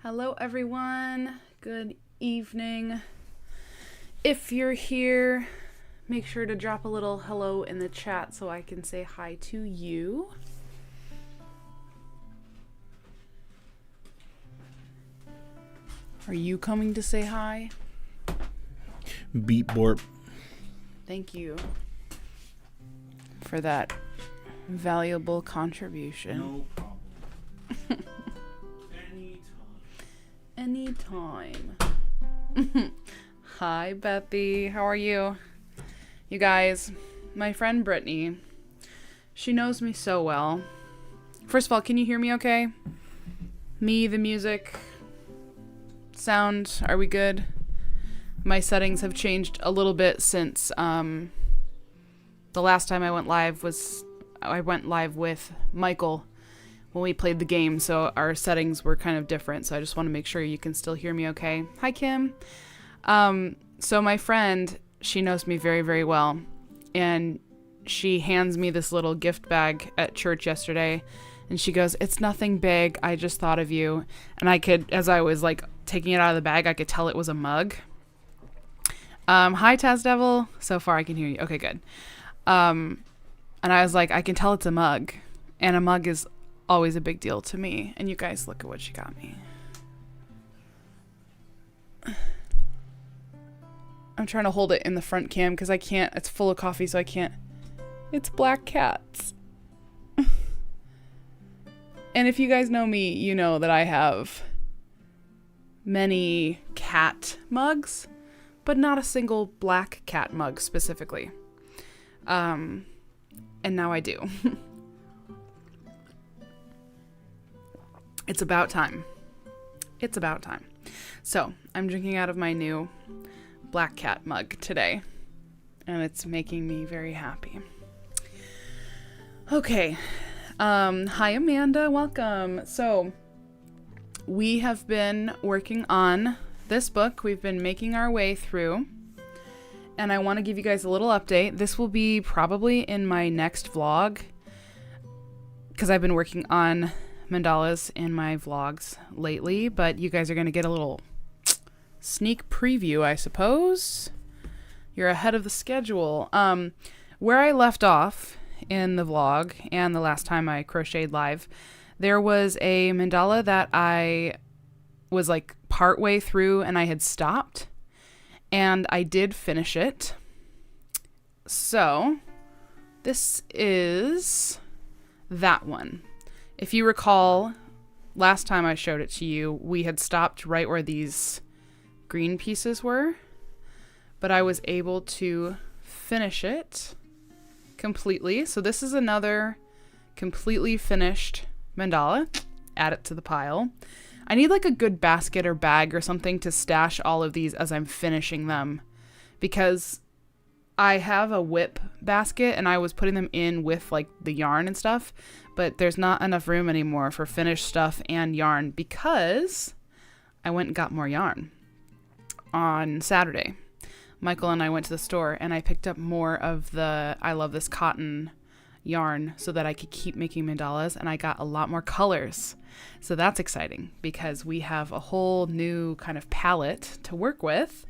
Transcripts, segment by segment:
Hello everyone, good evening. If you're here, make sure to drop a little hello in the chat so I can say hi to you. Are you coming to say hi? Beat borp. Thank you for that valuable contribution. No problem. Anytime. Hi, Bethy. How are you? You guys, my friend Brittany, she knows me so well. First of all, can you hear me okay? Me, the music, sound, are we good? My settings have changed a little bit since the last time I went live with Michael when we played the game, so our settings were kind of different, so I just want to make sure you can still hear me okay. Hi, Kim. So my friend, she knows me very, very well, and she hands me this little gift bag at church yesterday, and she goes, "It's nothing big, I just thought of you." And I could, as I was like taking it out of the bag, I could tell it was a mug. Hi, Taz Devil. So far I can hear you. Okay, good. And I was like, I can tell it's a mug, and a mug is always a big deal to me. And you guys, look at what she got me. I'm trying to hold it in the front cam because I can't. It's full of coffee, so I can't. It's black cats. And if you guys know me, you know that I have many cat mugs, but not a single black cat mug specifically. And now I do. It's about time. It's about time. So, I'm drinking out of my new black cat mug today, and it's making me very happy. Okay. Hi, Amanda. Welcome. So, we have been working on this book. We've been making our way through, and I want to give you guys a little update. This will be probably in my next vlog, because I've been working on mandalas in my vlogs lately, but you guys are going to get a little sneak preview, I suppose. You're ahead of the schedule. Where I left off in the vlog and the last time I crocheted live, there was a mandala that I was like partway through and I had stopped, and I did finish it. So this is that one. If you recall, last time I showed it to you, we had stopped right where these green pieces were, but I was able to finish it completely. So this is another completely finished mandala. Add it to the pile. I need like a good basket or bag or something to stash all of these as I'm finishing them, because I have a whip basket and I was putting them in with like the yarn and stuff, but there's not enough room anymore for finished stuff and yarn because I went and got more yarn on Saturday. Michael and I went to the store and I picked up more of the I Love This Cotton yarn so that I could keep making mandalas, and I got a lot more colors. So that's exciting because we have a whole new kind of palette to work with.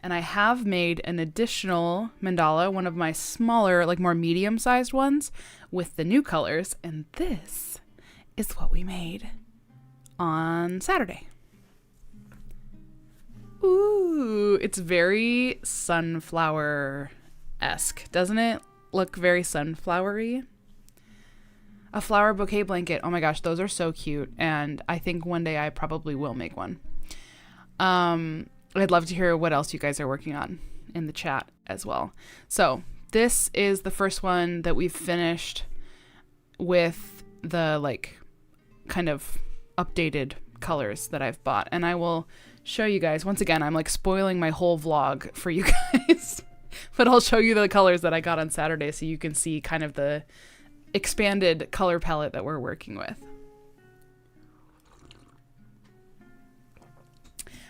And I have made an additional mandala, one of my smaller, like more medium-sized ones, with the new colors. And this is what we made on Saturday. Ooh, it's very sunflower-esque, doesn't it? Look very sunflowery. A flower bouquet blanket. Oh my gosh, those are so cute. And I think one day I probably will make one. I'd love to hear what else you guys are working on in the chat as well. So this is the first one that we've finished with the like kind of updated colors that I've bought. And I will show you guys. Once again, I'm like spoiling my whole vlog for you guys. But I'll show you the colors that I got on Saturday so you can see kind of the expanded color palette that we're working with.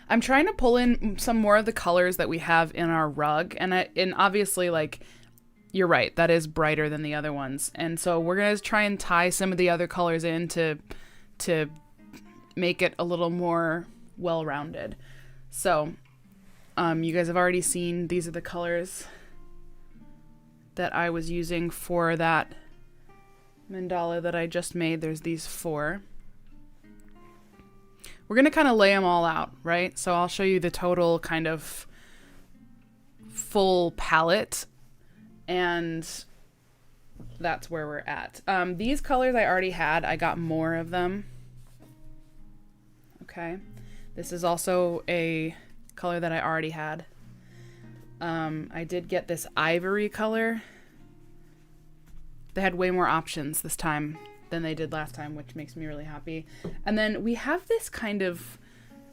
I'm trying to pull in some more of the colors that we have in our rug, and obviously, like, you're right, that is brighter than the other ones, and so we're gonna try and tie some of the other colors in to make it a little more well-rounded. So you guys have already seen, these are the colors that I was using for that mandala that I just made. There's these 4. We're going to kind of lay them all out, right? So I'll show you the total kind of full palette, and that's where we're at. These colors I already had. I got more of them. Okay. This is also a color that I already had. I did get this ivory color. They had way more options this time than they did last time, which makes me really happy. And then we have this kind of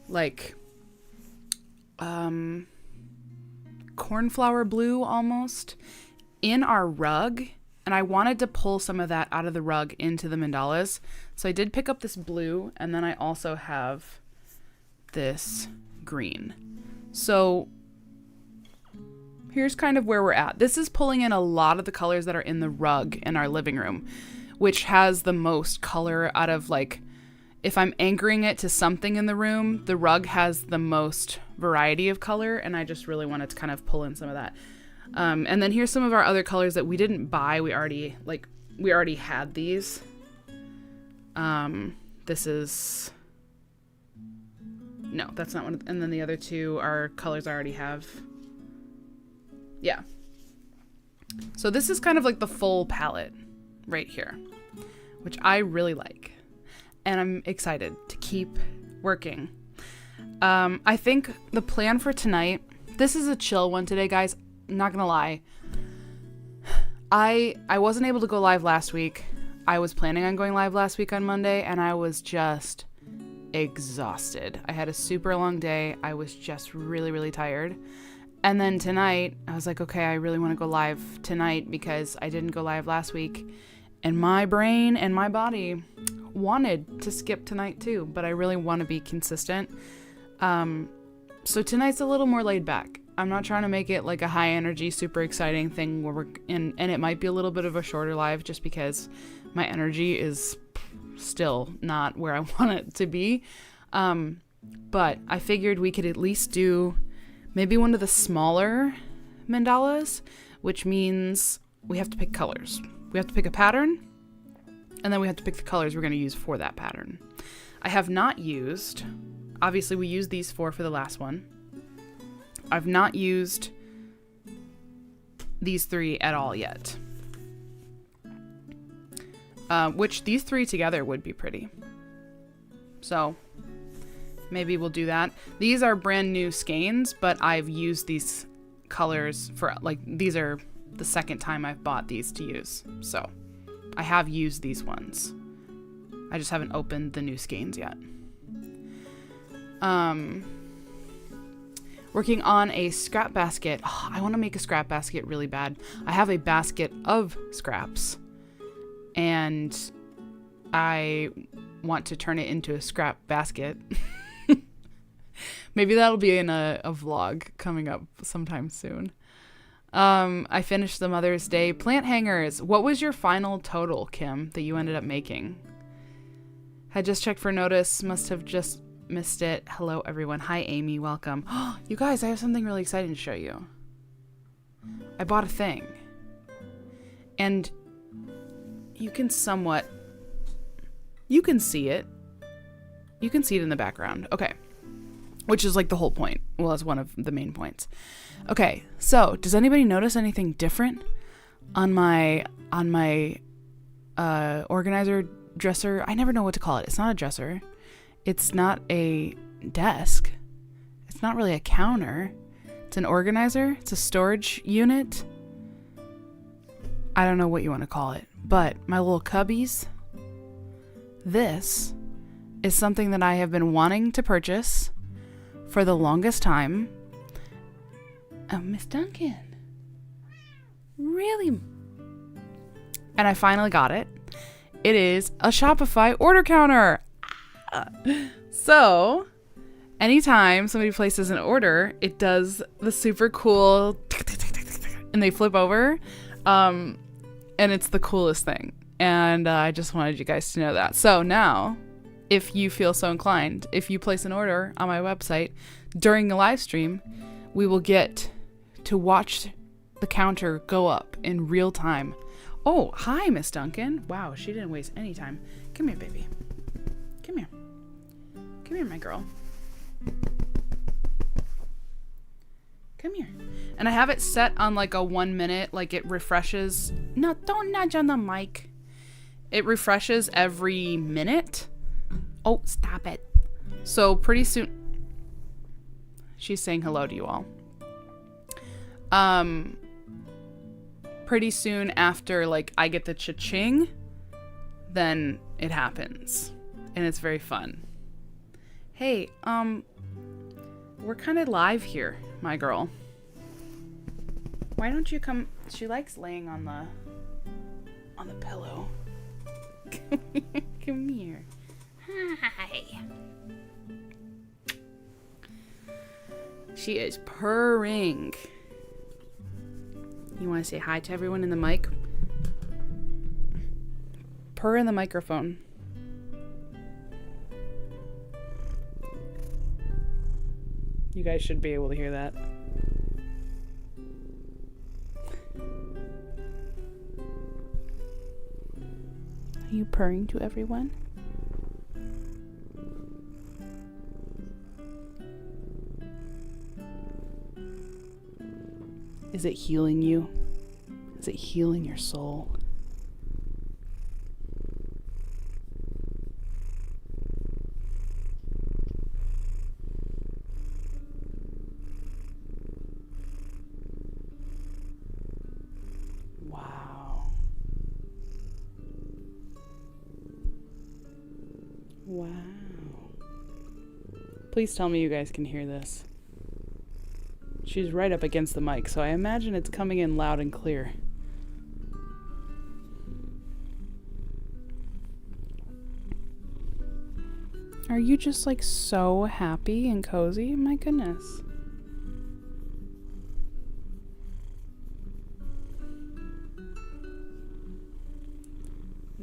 like cornflower blue almost in our rug, and I wanted to pull some of that out of the rug into the mandalas. So I did pick up this blue, and then I also have this green. So here's kind of where we're at. This is pulling in a lot of the colors that are in the rug in our living room, which has the most color out of, like, if I'm anchoring it to something in the room, the rug has the most variety of color, and I just really wanted to kind of pull in some of that. And then here's some of our other colors that we didn't buy. We already had these. This is, no, that's not one. And then the other 2 are colors I already have. Yeah. So this is kind of like the full palette right here, which I really like. And I'm excited to keep working. I think the plan for tonight, this is a chill one today, guys. Not gonna lie. I wasn't able to go live last week. I was planning on going live last week on Monday, and I was just exhausted. I had a super long day. I was just really, really tired. And then tonight, I was like, okay, I really want to go live tonight because I didn't go live last week. And my brain and my body wanted to skip tonight too, but I really want to be consistent. So tonight's a little more laid back. I'm not trying to make it like a high energy, super exciting thing where and it might be a little bit of a shorter live just because my energy is still not where I want it to be. But I figured we could at least do maybe one of the smaller mandalas, which means we have to pick colors. We have to pick a pattern, and then we have to pick the colors we're going to use for that pattern. I have not used, obviously we used these 4 for the last one. I've not used these 3 at all yet. Which these 3 together would be pretty. So maybe we'll do that. These are brand new skeins, but I've used these colors for, like, these are the second time I've bought these to use. So I have used these ones. I just haven't opened the new skeins yet. Working on a scrap basket. Oh, I want to make a scrap basket really bad. I have a basket of scraps, and I want to turn it into a scrap basket. Maybe that'll be in a vlog coming up sometime soon. I finished the Mother's Day plant hangers. What was your final total, Kim, that you ended up making? Had just checked for notice. Must have just missed it. Hello, everyone. Hi, Amy. Welcome. You guys, I have something really exciting to show you. I bought a thing. And you can somewhat... You can see it. You can see it in the background. Okay. Which is like the whole point. Well, that's one of the main points. Okay, so does anybody notice anything different on my organizer dresser? I never know what to call it. It's not a dresser. It's not a desk. It's not really a counter. It's an organizer. It's a storage unit. I don't know what you want to call it, but my little cubbies. This is something that I have been wanting to purchase for the longest time. Oh, Miss Duncan. Really? And I finally got it. It is a Shopify order counter. So, anytime somebody places an order, it does the super cool and they flip over. And it's the coolest thing. And I just wanted you guys to know that. So now, if you feel so inclined. If you place an order on my website during the live stream, we will get to watch the counter go up in real time. Oh, hi, Miss Duncan. Wow, she didn't waste any time. Come here, baby. Come here. Come here, my girl. Come here. And I have it set on like a 1 minute, like it refreshes. No, don't nudge on the mic. It refreshes every minute. Oh, stop it. So pretty soon. She's saying hello to you all. Pretty soon after like I get the cha-ching, then it happens. And it's very fun. Hey, we're kind of live here, my girl. Why don't you come? She likes laying on the pillow. Come here. Hi. She is purring. You want to say hi to everyone in the mic? Purr in the microphone. You guys should be able to hear that. Are you purring to everyone? Is it healing you? Is it healing your soul? Wow. Wow. Please tell me you guys can hear this. She's right up against the mic, so I imagine it's coming in loud and clear. Are you just like so happy and cozy? My goodness.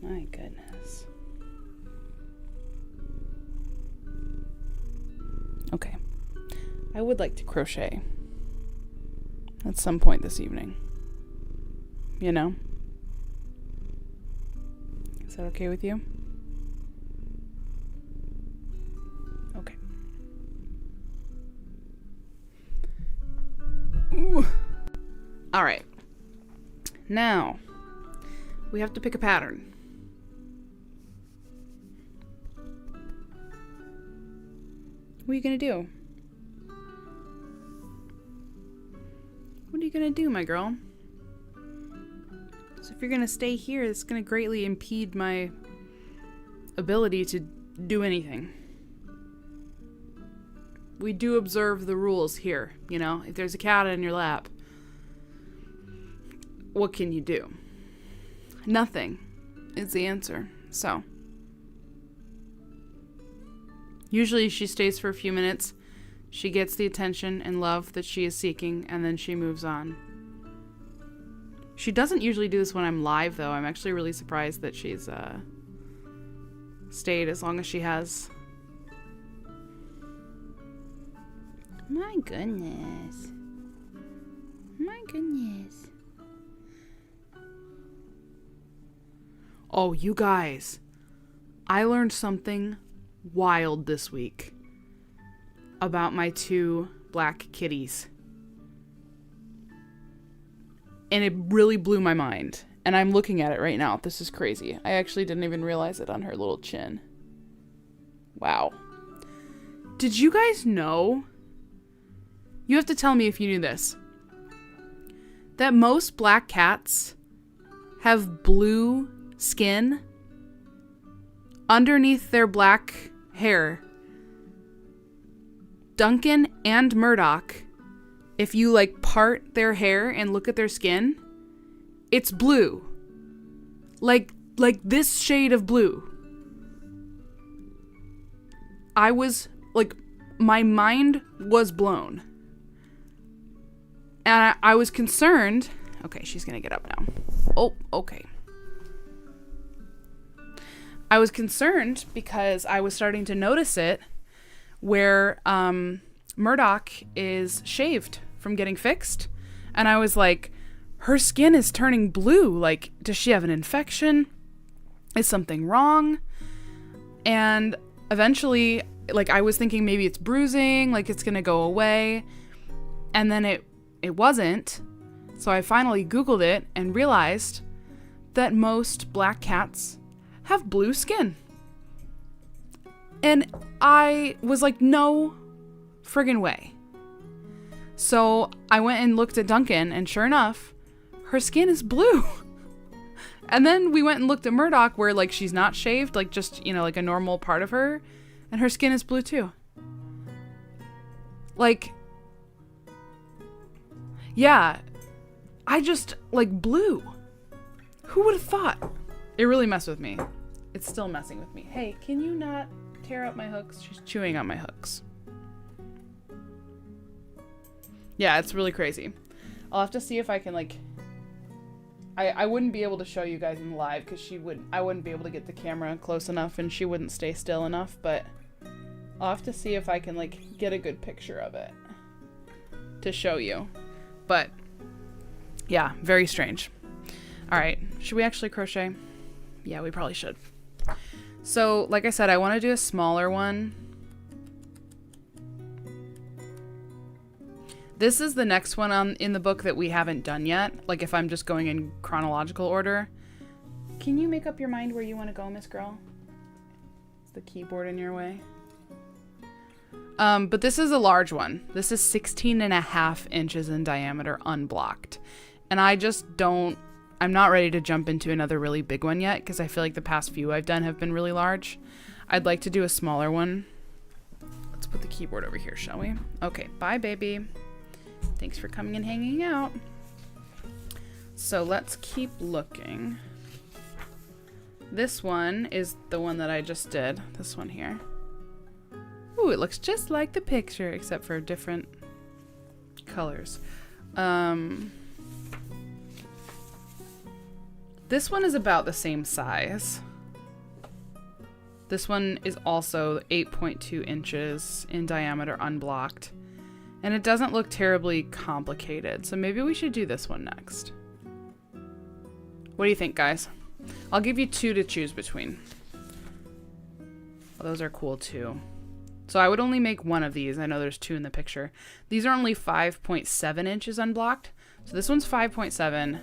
My goodness. Okay. I would like to crochet at some point this evening. You know? Is that okay with you? Okay. Ooh. All right. Now, we have to pick a pattern. What are you going to do? What are you gonna do, my girl? So if you're gonna stay here, it's gonna greatly impede my ability to do anything. We do observe the rules here, you know? If there's a cat in your lap, what can you do? Nothing is the answer. So usually she stays for a few minutes. She gets the attention and love that she is seeking, and then she moves on. She doesn't usually do this when I'm live, though. I'm actually really surprised that she's stayed as long as she has. My goodness. My goodness. Oh, you guys. I learned something wild this week about my 2 black kitties. And it really blew my mind. And I'm looking at it right now. This is crazy. I actually didn't even realize it on her little chin. Wow. Did you guys know? You have to tell me if you knew this. That most black cats have blue skin underneath their black hair. Duncan and Murdoch, if you like part their hair and look at their skin, it's blue. Like this shade of blue. I was like, my mind was blown. And I was concerned. Okay, she's gonna get up now. Oh, okay. I was concerned because I was starting to notice it where Murdoch is shaved from getting fixed. And I was like, her skin is turning blue. Like, does she have an infection? Is something wrong? And eventually, like, I was thinking maybe it's bruising, like it's gonna go away. And then it wasn't. So I finally Googled it and realized that most black cats have blue skin. And I was like, no friggin' way. So I went and looked at Duncan, and sure enough, her skin is blue. And then we went and looked at Murdoch, where like she's not shaved, like just, you know, like a normal part of her, and her skin is blue too. Like, yeah, I just like blue. Who would have thought? It really messed with me. It's still messing with me. Hey, can you not tear up my hooks? She's chewing on my hooks. Yeah, it's really crazy. I'll have to see if I can like... I wouldn't be able to show you guys in live because I wouldn't be able to get the camera close enough and she wouldn't stay still enough, but I'll have to see if I can like get a good picture of it to show you. But yeah, very strange. All right, should we actually crochet? Yeah, we probably should. So, like I said, I want to do a smaller one. This is the next one in the book that we haven't done yet. Like if I'm just going in chronological order. Can you make up your mind where you want to go, Miss Girl? Is the keyboard in your way? But this is a large one. This is 16.5 inches in diameter unblocked. And I'm not ready to jump into another really big one yet because I feel like the past few I've done have been really large. I'd like to do a smaller one. Let's put the keyboard over here, shall we? Okay, bye baby. Thanks for coming and hanging out. So let's keep looking. This one is the one that I just did. This one here. Ooh, it looks just like the picture except for different colors. This one is about the same size. This one is also 8.2 inches in diameter unblocked. And it doesn't look terribly complicated, so maybe we should do this one next. What do you think, guys? I'll give you two to choose between. Oh, those are cool too. So I would only make one of these. I know there's two in the picture. These are only 5.7 inches unblocked. So this one's 5.7.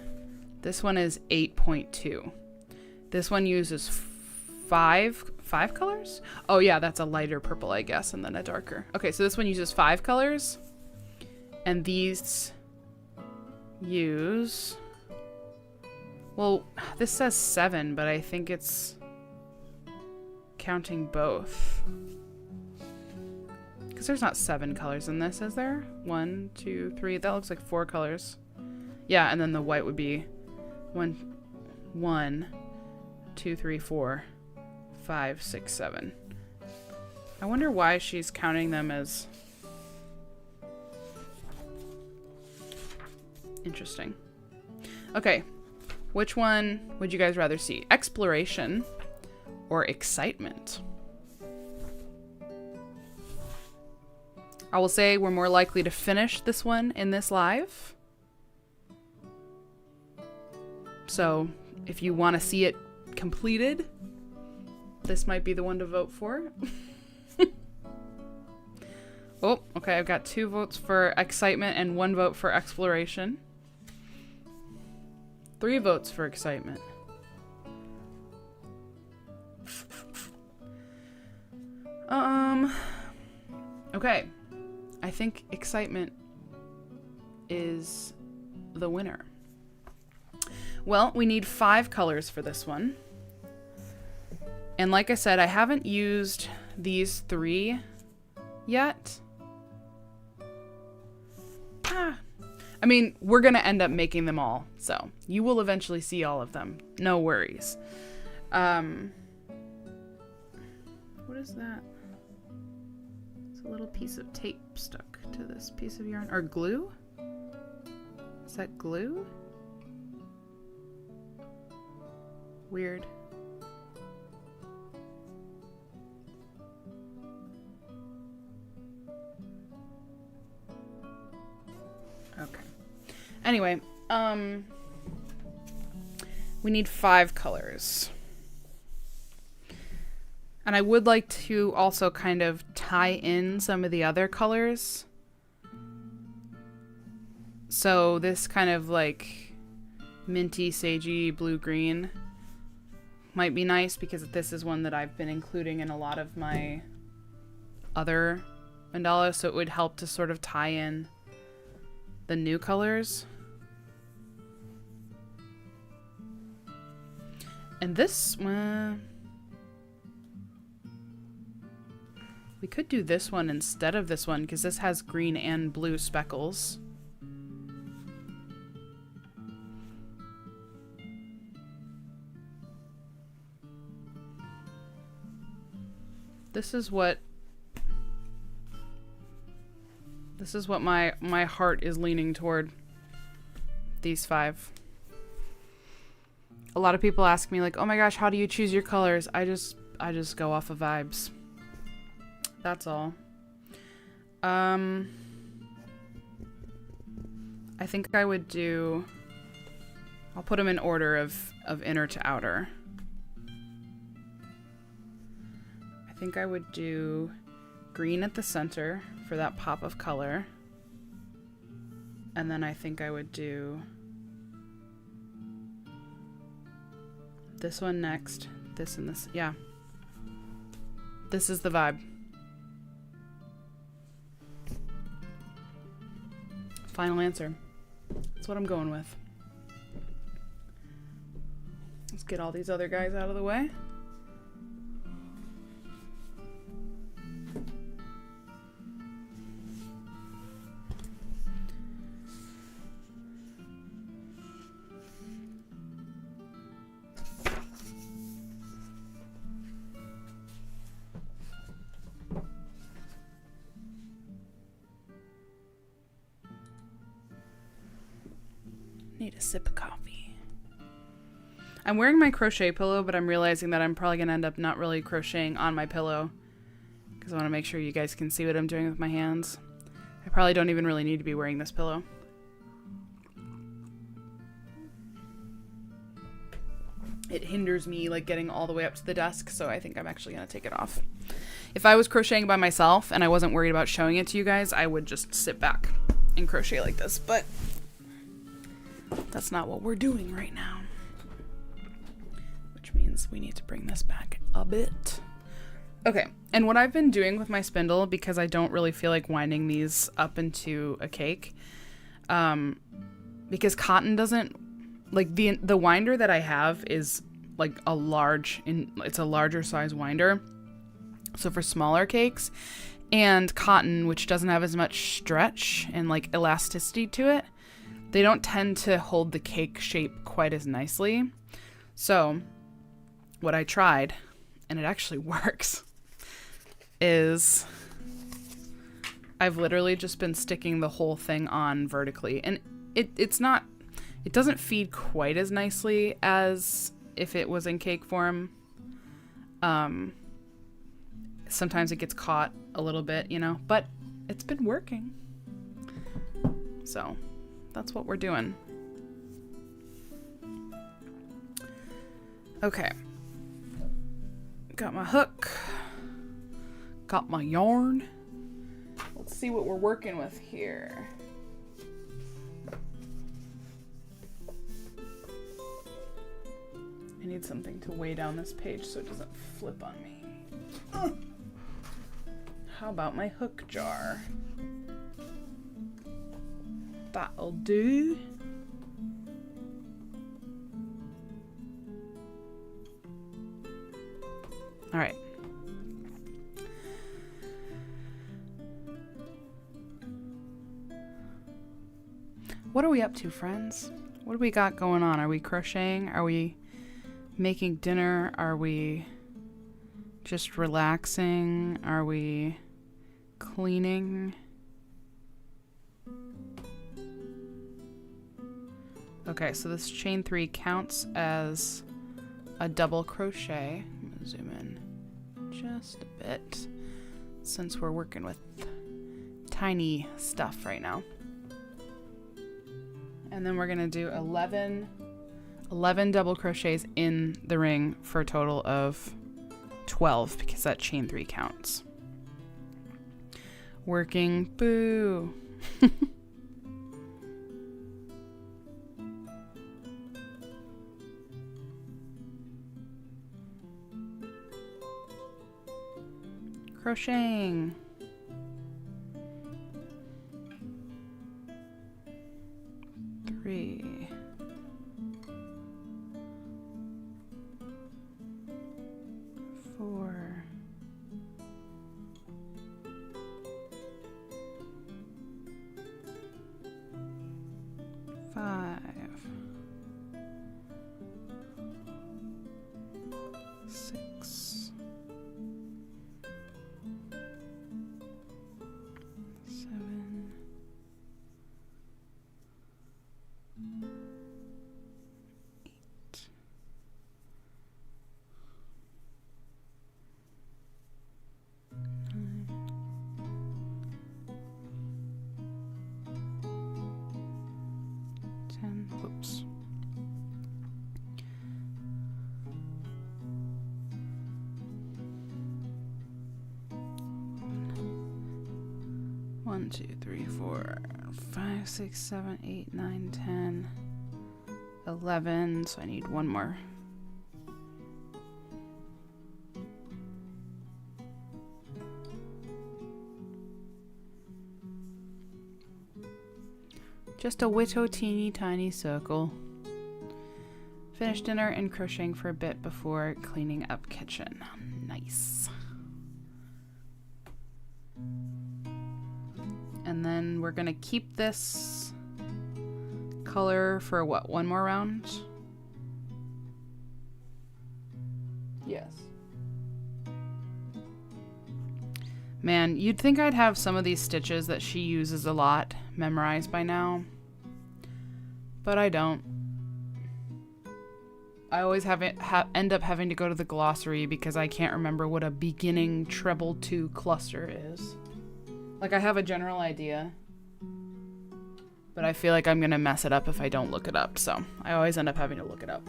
This one is 8.2. This one uses five colors? Oh yeah, that's a lighter purple, I guess, and then a darker. Okay, so this one uses 5 colors. And these use... Well, this says 7, but I think it's counting both. Because there's not 7 colors in this, is there? 1, 2, 3. That looks like 4 colors. Yeah, and then the white would be 1, 2, 3, 4, 5, 6, 7. I wonder why she's counting them as... Interesting. Okay. Which one would you guys rather see? Exploration or excitement? I will say we're more likely to finish this one in this live. So if you want to see it completed, this might be the one to vote for. Oh, okay. I've got 2 votes for excitement and 1 vote for exploration. 3 votes for excitement. Okay. I think excitement is the winner. Well, we need 5 colors for this one. And like I said, I haven't used these 3 yet. I mean, we're going to end up making them all, so you will eventually see all of them. No worries. What is that? It's a little piece of tape stuck to this piece of yarn. Or glue? Is that glue? Okay. Anyway, we need 5 colors. And I would like to also kind of tie in some of the other colors. So this kind of like minty, sagey, blue-green might be nice because this is one that I've been including in a lot of my other mandalas, so it would help to sort of tie in the new colors. And this one, we could do this one instead of this one because this has green and blue speckles. This is what my heart is leaning toward. These 5. A lot of people ask me like, "Oh my gosh, how do you choose your colors?" I just go off of vibes. That's all. I think I would do, I'll put them in order of inner to outer. I think I would do green at the center for that pop of color. And then I think I would do this one next. This and this. Yeah. This is the vibe. Final answer. That's what I'm going with. Let's get all these other guys out of the way. Need a sip of coffee. I'm wearing my crochet pillow, but I'm realizing that I'm probably going to end up not really crocheting on my pillow because I want to make sure you guys can see what I'm doing with my hands. I probably don't even really need to be wearing this pillow. It hinders me like getting all the way up to the desk, so I think I'm actually going to take it off. If I was crocheting by myself and I wasn't worried about showing it to you guys, I would just sit back and crochet like this, but that's not what we're doing right now. Which means we need to bring this back a bit. Okay, and what I've been doing with my spindle, because I don't really feel like winding these up into a cake, because cotton doesn't, like the winder that I have is like it's a larger size winder. So for smaller cakes, and cotton, which doesn't have as much stretch and like elasticity to it, they don't tend to hold the cake shape quite as nicely. So what I tried, and it actually works, is I've literally just been sticking the whole thing on vertically. And it doesn't feed quite as nicely as if it was in cake form. Sometimes it gets caught a little bit, you know, but it's been working. So that's what we're doing. Okay. Got my hook. Got my yarn. Let's see what we're working with here. I need something to weigh down this page so it doesn't flip on me. How about my hook jar? That'll do. All right. What are we up to, friends? What do we got going on? Are we crocheting? Are we making dinner? Are we just relaxing? Are we cleaning? Okay, so this chain 3 counts as a double crochet. I'm gonna zoom in just a bit since we're working with tiny stuff right now. And then we're going to do 11 double crochets in the ring for a total of 12 because that chain 3 counts. Working, boo. Crocheting. Three. Four. Five. Six. 7. 8. 9. 10. Whoops. 1, 2, 3, 4, 5, 6, 7, 8, 9, 10, 11. So I need one more. Just a witto teeny tiny circle. Finished dinner and crocheting for a bit before cleaning up kitchen. Nice. And then we're gonna keep this color for what, one more round? Yes. Man, you'd think I'd have some of these stitches that she uses a lot memorized by now, but I don't. I always end up having to go to the glossary because I can't remember what a beginning treble 2 cluster is. Like, I have a general idea, but I feel like I'm gonna mess it up if I don't look it up, so I always end up having to look it up.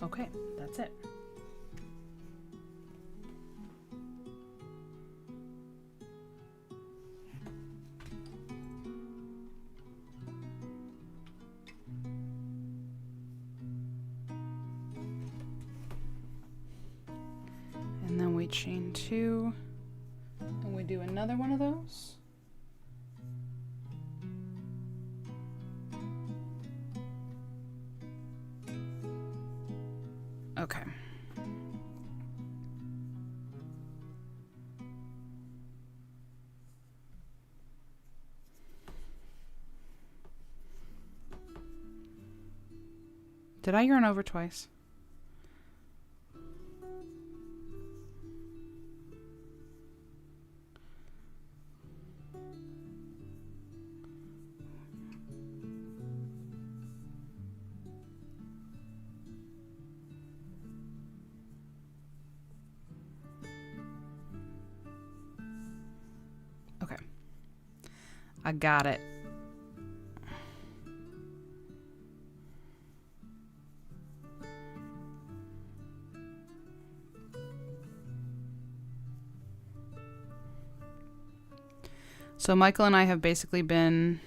Okay, that's it. And then we chain 2, and we do another one of those. Okay. Did I yarn over twice? Okay. I got it. So Michael and I have basically been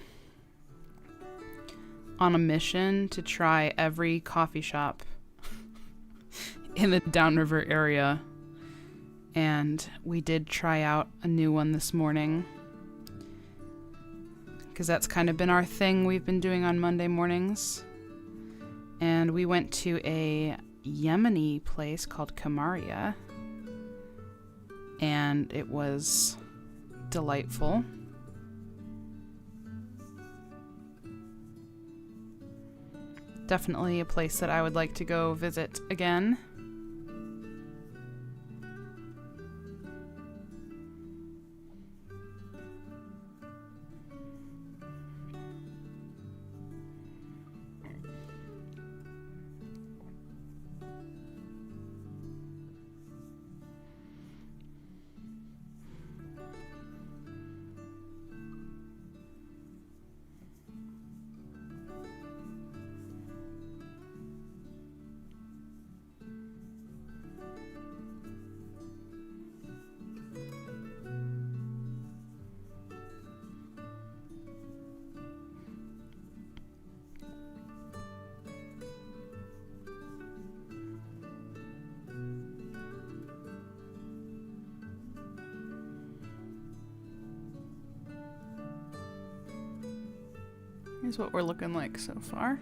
on a mission to try every coffee shop in the Downriver area. And we did try out a new one this morning, because that's kind of been our thing we've been doing on Monday mornings. And we went to a Yemeni place called Kamaria, and it was delightful. Definitely a place that I would like to go visit again. Here's what we're looking like so far.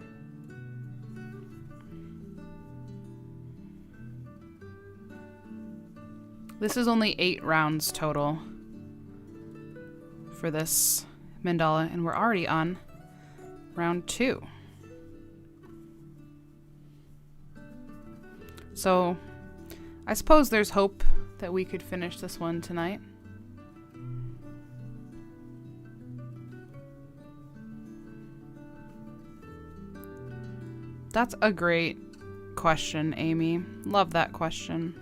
This is only 8 rounds total for this mandala, and we're already on round 2. So I suppose there's hope that we could finish this one tonight. That's a great question, Amy. Love that question.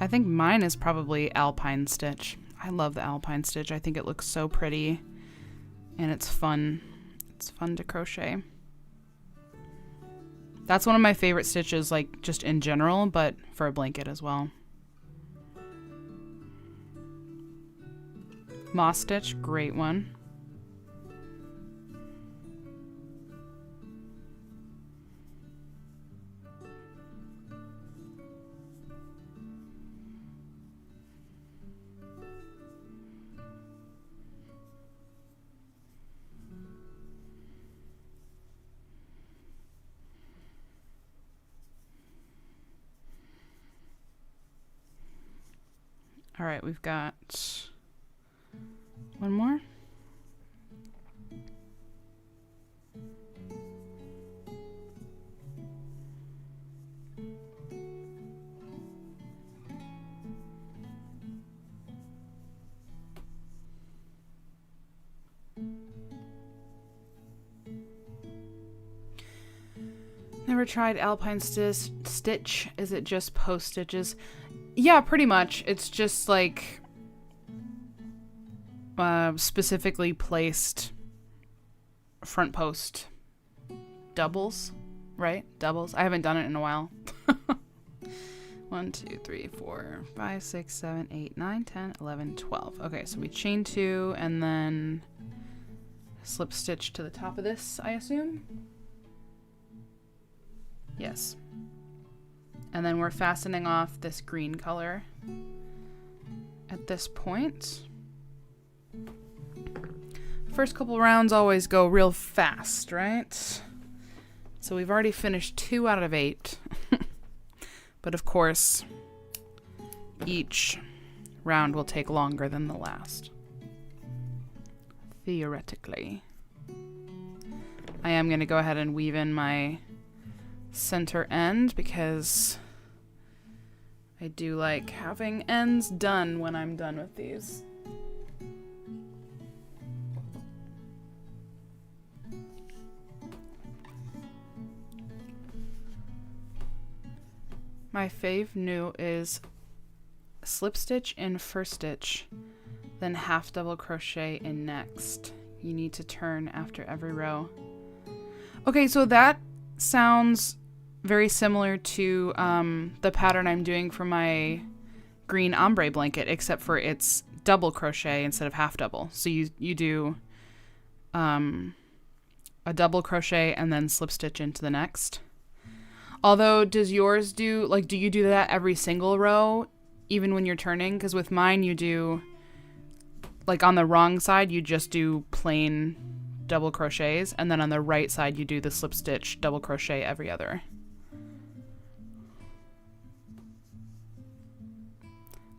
I think mine is probably Alpine Stitch. I love the Alpine Stitch. I think it looks so pretty and it's fun. It's fun to crochet. That's one of my favorite stitches, like just in general, but for a blanket as well. Moss Stitch, great one. All right, we've got one more. Never tried Alpine Stitch. Is it just post stitches? Yeah, pretty much. It's just like specifically placed front post doubles, right? Doubles. I haven't done it in a while. 1, 2, 3, 4, 5, 6, 7, 8, 9, 10, 11, 12. Okay, so we chain 2 and then slip stitch to the top of this, I assume. Yes. And then we're fastening off this green color at this point. First couple rounds always go real fast, right? So we've already finished 2 out of 8. But of course, each round will take longer than the last. Theoretically. I am going to go ahead and weave in my center end because I do like having ends done when I'm done with these. My fave new is slip stitch in first stitch, then half double crochet in next. You need to turn after every row. Okay, so that sounds very similar to the pattern I'm doing for my green ombre blanket, except for it's double crochet instead of half double. So you do a double crochet and then slip stitch into the next. Although, does yours do you do that every single row, even when you're turning? Because with mine, you do, like on the wrong side, you just do plain double crochets, and then on the right side, you do the slip stitch double crochet every other.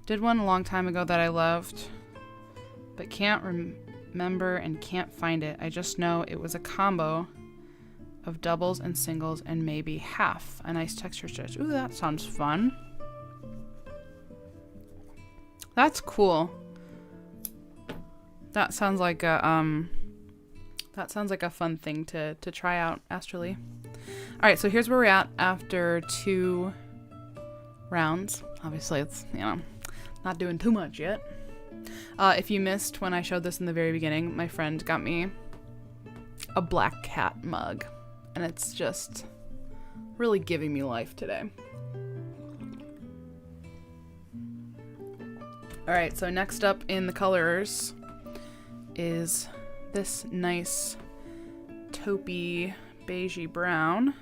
Did one a long time ago that I loved, but can't remember and can't find it. I just know it was a combo of doubles and singles and maybe half. A nice texture stitch. Ooh, that sounds fun. That's cool. That sounds like a fun thing to try out astrally. All right, so here's where we're at after 2 rounds. Obviously, it's, you know, not doing too much yet. If you missed when I showed this in the very beginning, my friend got me a black cat mug, and it's just really giving me life today. All right, so next up in the colors is this nice taupey beigey brown.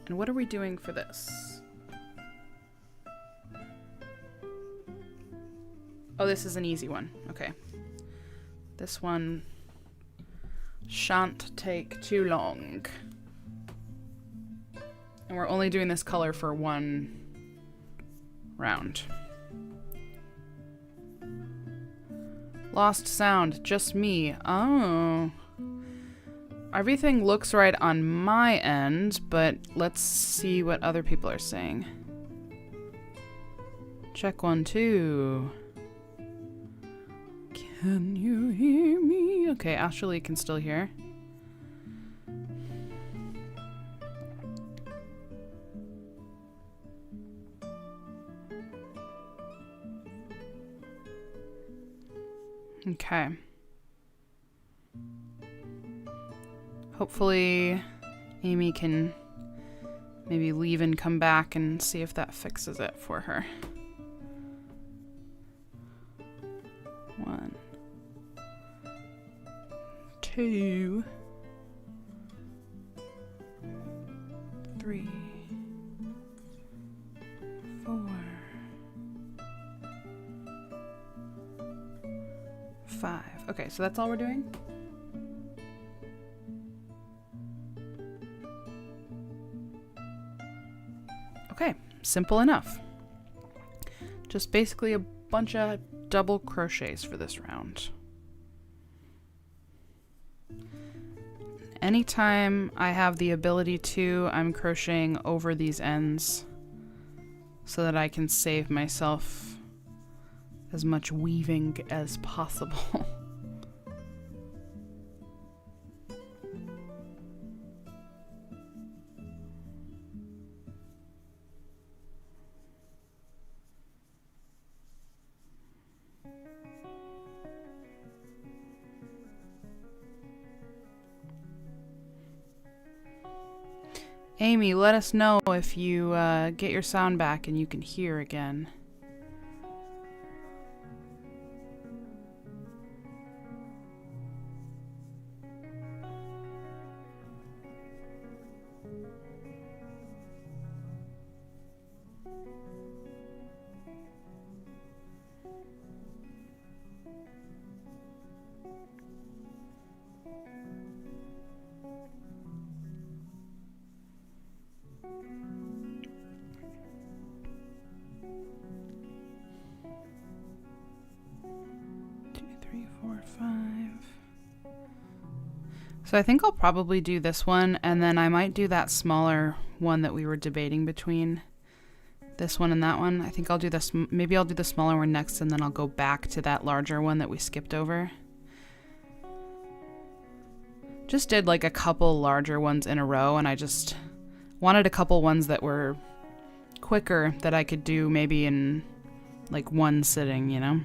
And what are we doing for this? Oh, this is an easy one. Okay. This one shan't take too long. And we're only doing this color for 1 round. Lost sound, just me. Oh. Everything looks right on my end, but let's see what other people are saying. Check 1, 2. Can you hear me? Okay, Ashley can still hear. Okay. Hopefully Amy can maybe leave and come back and see if that fixes it for her. 1, 2, 3, 4, 5. Okay, so that's all we're doing? Okay, simple enough. Just basically a bunch of double crochets for this round. Anytime I have the ability to, I'm crocheting over these ends so that I can save myself as much weaving as possible. Amy, let us know if you get your sound back and you can hear again. So I think I'll probably do this one, and then I might do that smaller one that we were debating between this one and that one. I think I'll do this, maybe I'll do the smaller one next, and then I'll go back to that larger one that we skipped over. Just did like a couple larger ones in a row, and I just wanted a couple ones that were quicker that I could do maybe in like one sitting, you know?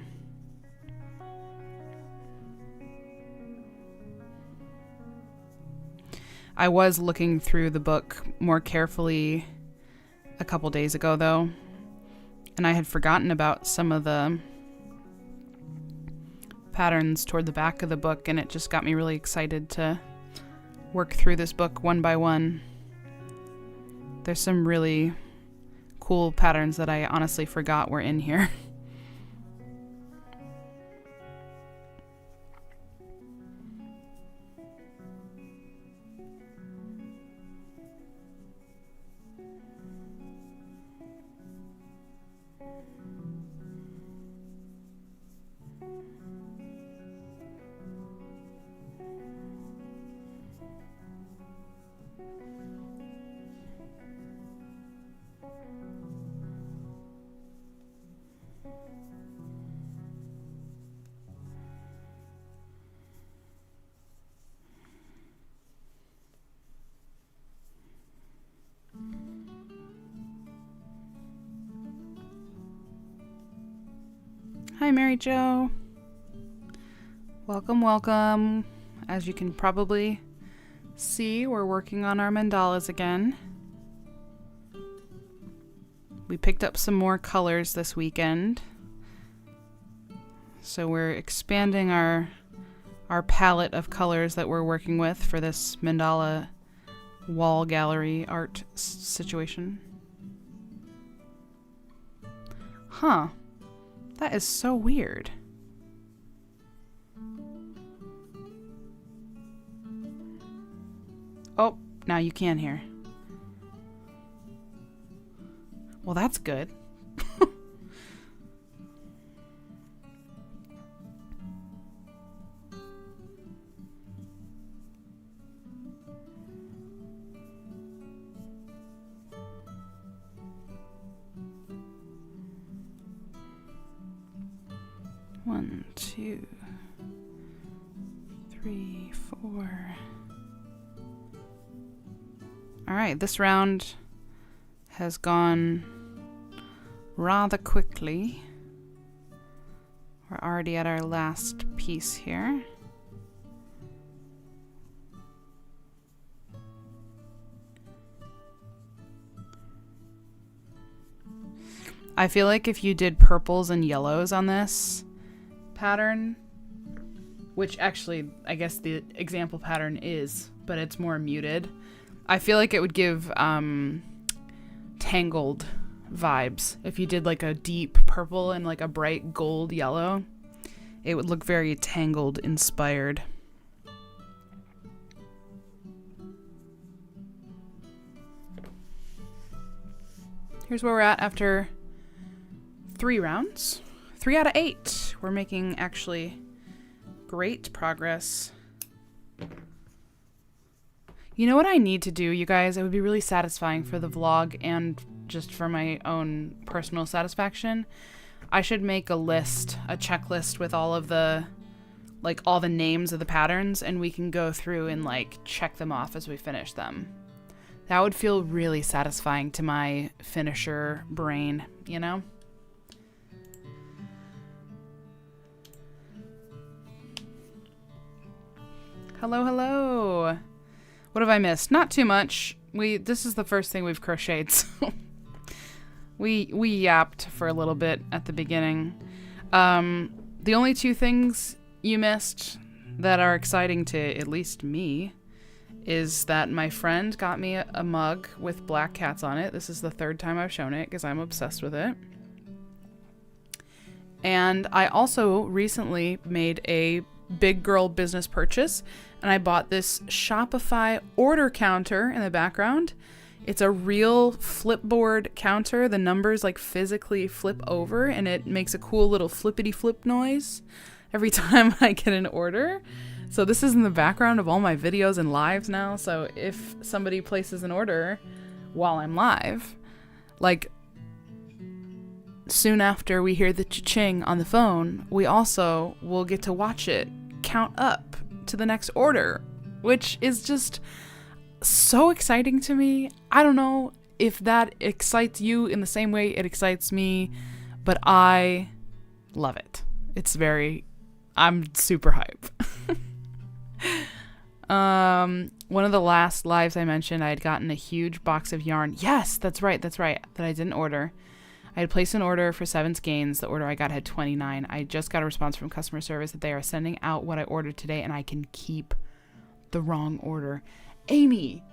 I was looking through the book more carefully a couple days ago, though, and I had forgotten about some of the patterns toward the back of the book, and it just got me really excited to work through this book one by one. There's some really cool patterns that I honestly forgot were in here. Hi, Mary Jo. Welcome, welcome. As you can probably see, we're working on our mandalas again. We picked up some more colors this weekend. So we're expanding our palette of colors that we're working with for this mandala wall gallery art situation. Huh. That is so weird. Oh, now you can hear. Well, that's good. One, two, three, four. All right, this round has gone rather quickly. We're already at our last piece here. I feel like if you did purples and yellows on this pattern, which actually I guess the example pattern is, but it's more muted, I feel like it would give Tangled vibes. If you did like a deep purple and like a bright gold yellow, it would look very Tangled inspired. Here's where we're at after 3 rounds. 3 out of 8. We're making actually great progress. You know what I need to do, you guys? It would be really satisfying for the vlog and just for my own personal satisfaction. I should make a list, a checklist with all of the, like all the names of the patterns, and we can go through and like check them off as we finish them. That would feel really satisfying to my finisher brain, you know? Hello, hello. What have I missed? Not too much. This is the first thing we've crocheted, so we yapped for a little bit at the beginning. The only 2 things you missed that are exciting to at least me is that my friend got me a mug with black cats on it. This is the 3rd time I've shown it because I'm obsessed with it. And I also recently made a big girl business purchase, and I bought this Shopify order counter in the background. It's a real flipboard counter. The numbers like physically flip over, and it makes a cool little flippity flip noise every time I get an order. So this is in the background of all my videos and lives now. So if somebody places an order while I'm live, like soon after we hear the cha-ching on the phone, we also will get to watch it count up to the next order, which is just so exciting to me. I don't know if that excites you in the same way it excites me, but I love it. I'm super hype. One of the last lives I mentioned, I had gotten a huge box of yarn. Yes, that's right, that I didn't order. I had placed an order for 7 skeins. The order I got had 29. I just got a response from customer service that they are sending out what I ordered today, and I can keep the wrong order. Amy,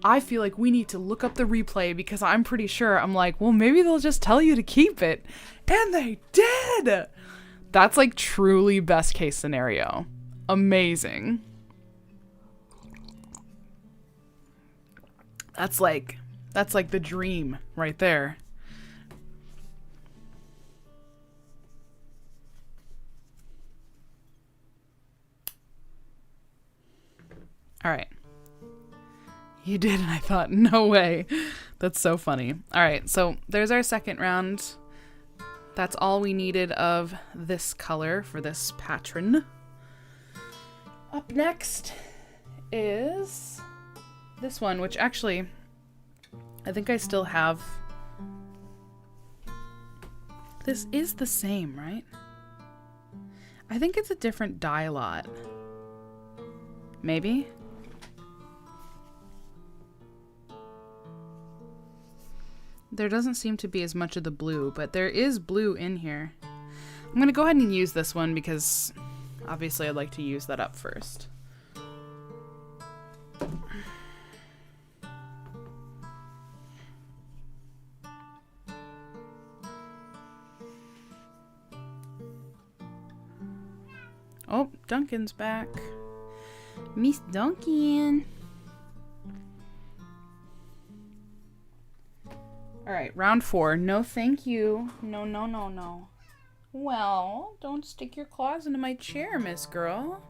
I feel like we need to look up the replay because I'm pretty sure I'm like, well, maybe they'll just tell you to keep it. And they did! That's like truly best case scenario. Amazing. That's like the dream right there. All right. You did, and I thought, no way. That's so funny. All right, so there's our second round. That's all we needed of this color for this pattern. Up next is this one, which actually, I think I still have. This is the same, right? I think it's a different dye lot. Maybe? There doesn't seem to be as much of the blue, but there is blue in here. I'm going to go ahead and use this one because obviously I'd like to use that up first. Oh, Duncan's back. Miss Duncan. All right, round 4. No, thank you. No, no, no, no. Well, don't stick your claws into my chair, Miss Girl.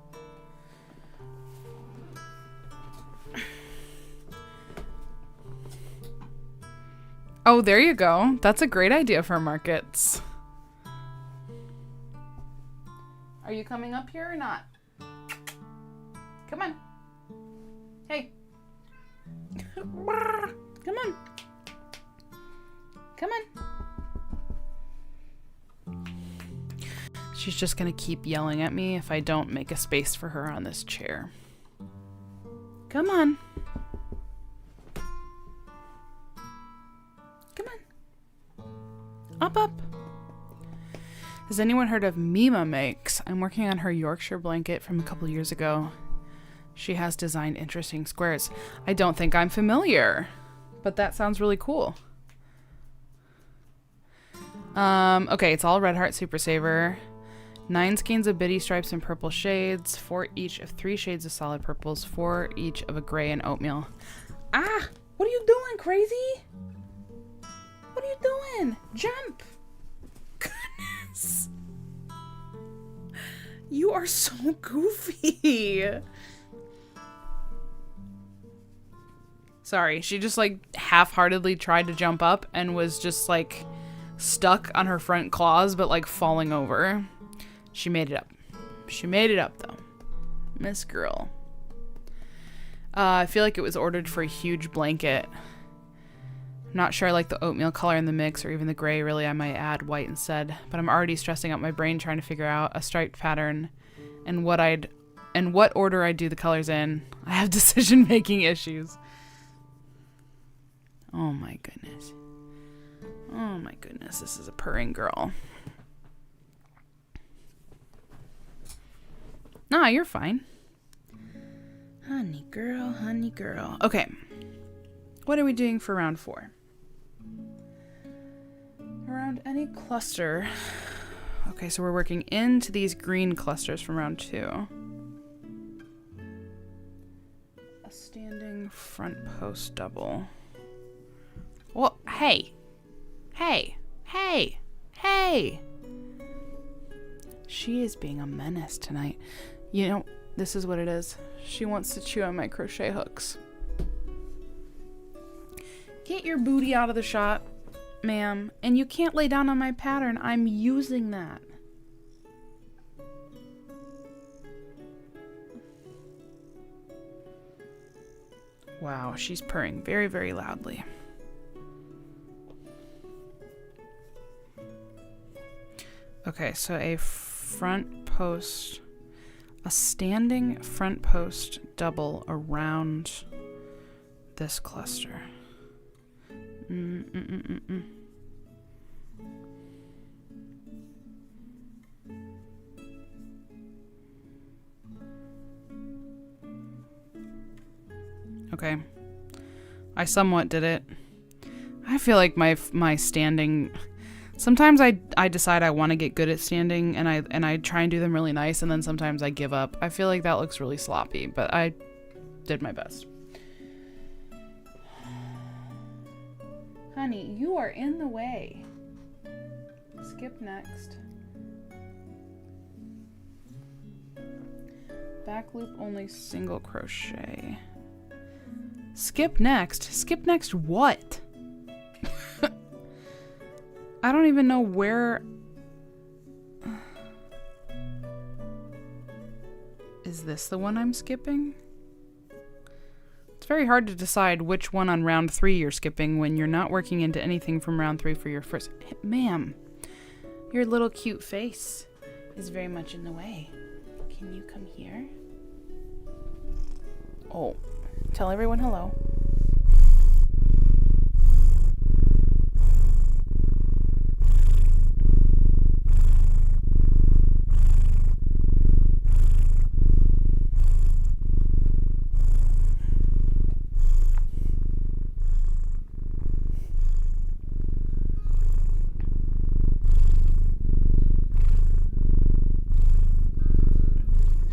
Oh, there you go. That's a great idea for markets. Are you coming up here or not? Come on. Hey. Come on. Come on. She's just gonna keep yelling at me if I don't make a space for her on this chair. Come on. Come on. Up, up. Has anyone heard of Mima Makes? I'm working on her Yorkshire blanket from a couple years ago. She has designed interesting squares. I don't think I'm familiar, but that sounds really cool. Okay, it's all Red Heart Super Saver. 9 skeins of bitty stripes in purple shades, 4 each of 3 shades of solid purples, 4 each of a gray and oatmeal. Ah! What are you doing, crazy? What are you doing? Jump! Goodness. You are so goofy. Sorry, she just like half-heartedly tried to jump up and was just like stuck on her front claws but like falling over. She made it up. She made it up though. Miss Girl. I feel like it was ordered for a huge blanket. Not sure I like the oatmeal color in the mix or even the gray. Really, I might add white instead. But I'm already stressing out my brain trying to figure out a striped pattern and what order I'd do the colors in. I have decision-making issues. Oh my goodness. Oh my goodness, this is a purring girl. Nah, you're fine. Honey girl, honey girl. Okay. What are we doing for round 4? Around any cluster. Okay, so we're working into these green clusters from round 2. A standing front post double. Well, hey. Hey. Hey. Hey. She is being a menace tonight. You know, this is what it is. She wants to chew on my crochet hooks. Get your booty out of the shot, ma'am. And you can't lay down on my pattern. I'm using that. Wow, she's purring very, very loudly. Okay, so a front post, a standing front post double around this cluster. Okay, I somewhat did it. I feel like my standing. Sometimes I decide I want to get good at standing and I try and do them really nice, and then sometimes I give up. I feel like that looks really sloppy, but I did my best. Honey, you are in the way. Skip next. Back loop only single crochet. Skip next. Skip next what? I don't even know where. Is this the one I'm skipping? It's very hard to decide which one on round 3 you're skipping when you're not working into anything from round 3 for your first. Ma'am, your little cute face is very much in the way. Can you come here? Oh, tell everyone hello.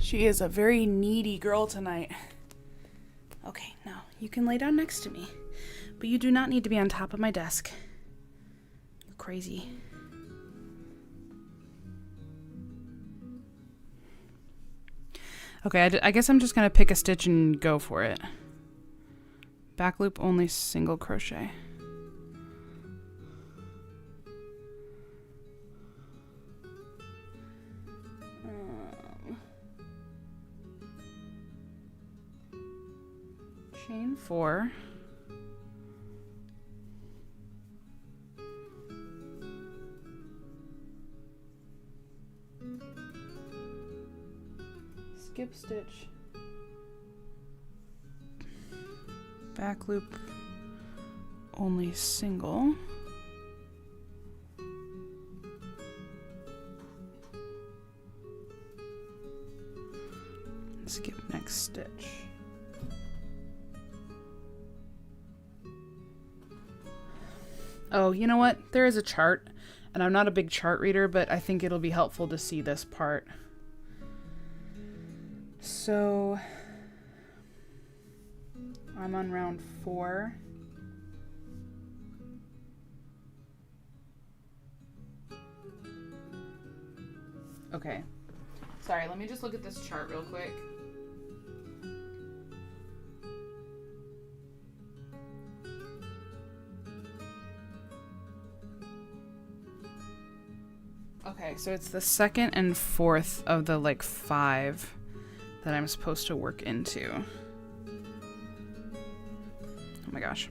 She is a very needy girl tonight. Okay, now you can lay down next to me, but you do not need to be on top of my desk. You crazy. Okay, I guess I'm just gonna pick a stitch and go for it. Back loop only single crochet. Chain 4. Skip stitch. Back loop only single. Skip next stitch. Oh, you know what? There is a chart, and I'm not a big chart reader, but I think it'll be helpful to see this part. So, I'm on round 4. Okay. Sorry, let me just look at this chart real quick. Okay, so it's the 2nd and 4th of the like 5 that I'm supposed to work into. Oh my gosh.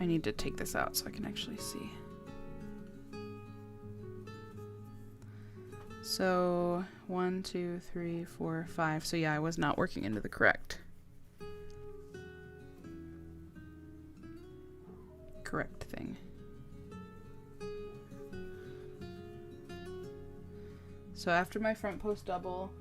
I need to take this out so I can actually see. So 1, 2, 3, 4, 5. So yeah, I was not working into the correct thing. So after my front post double,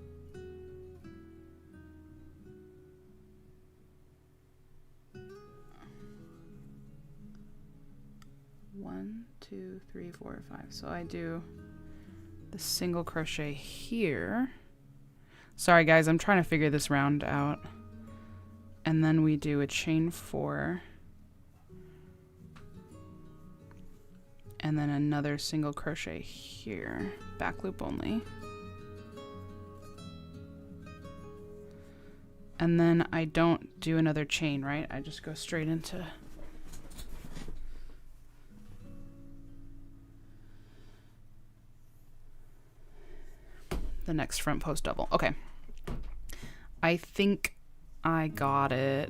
one, 2, 3, 4, 5. So I do the single crochet here. Sorry guys, I'm trying to figure this round out. And then we do a chain 4. And then another single crochet here, back loop only. And then I don't do another chain, right? I just go straight into the next front post double. Okay. I think I got it.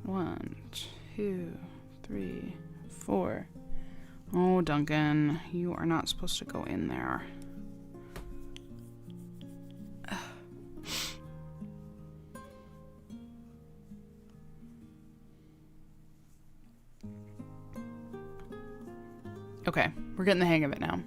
One, 2, 3, 4. Oh, Duncan, you are not supposed to go in there. Okay, we're getting the hang of it now.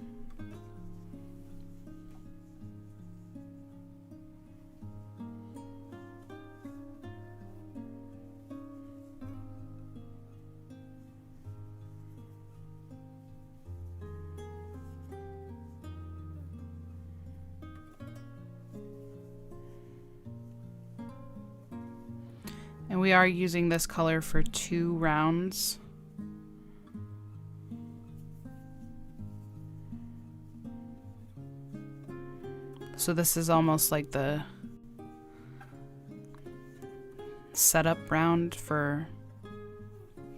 And we are using this color for 2 rounds. So this is almost like the setup round for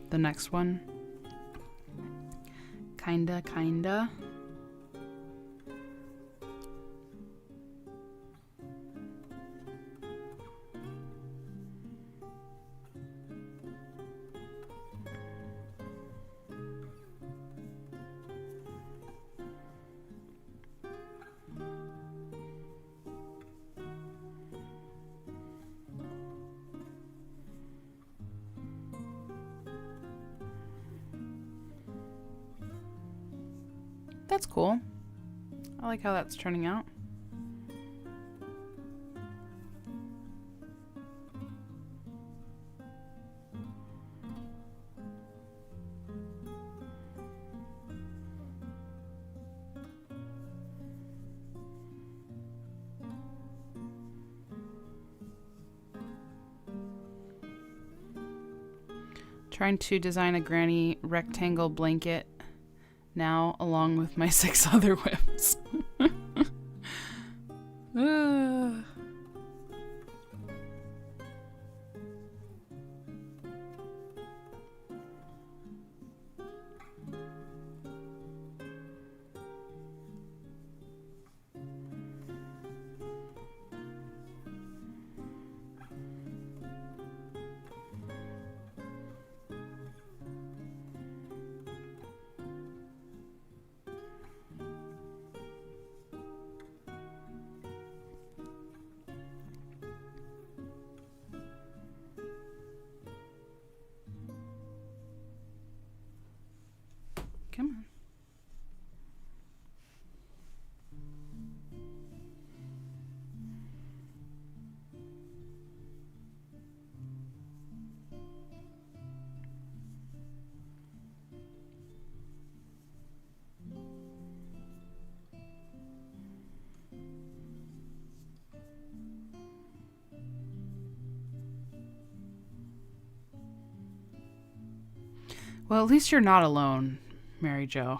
the next one. Kinda. That's cool. I like how that's turning out. Trying to design a granny rectangle blanket now, along with my 6 other whips. Come on. Well, at least you're not alone, Mary Jo.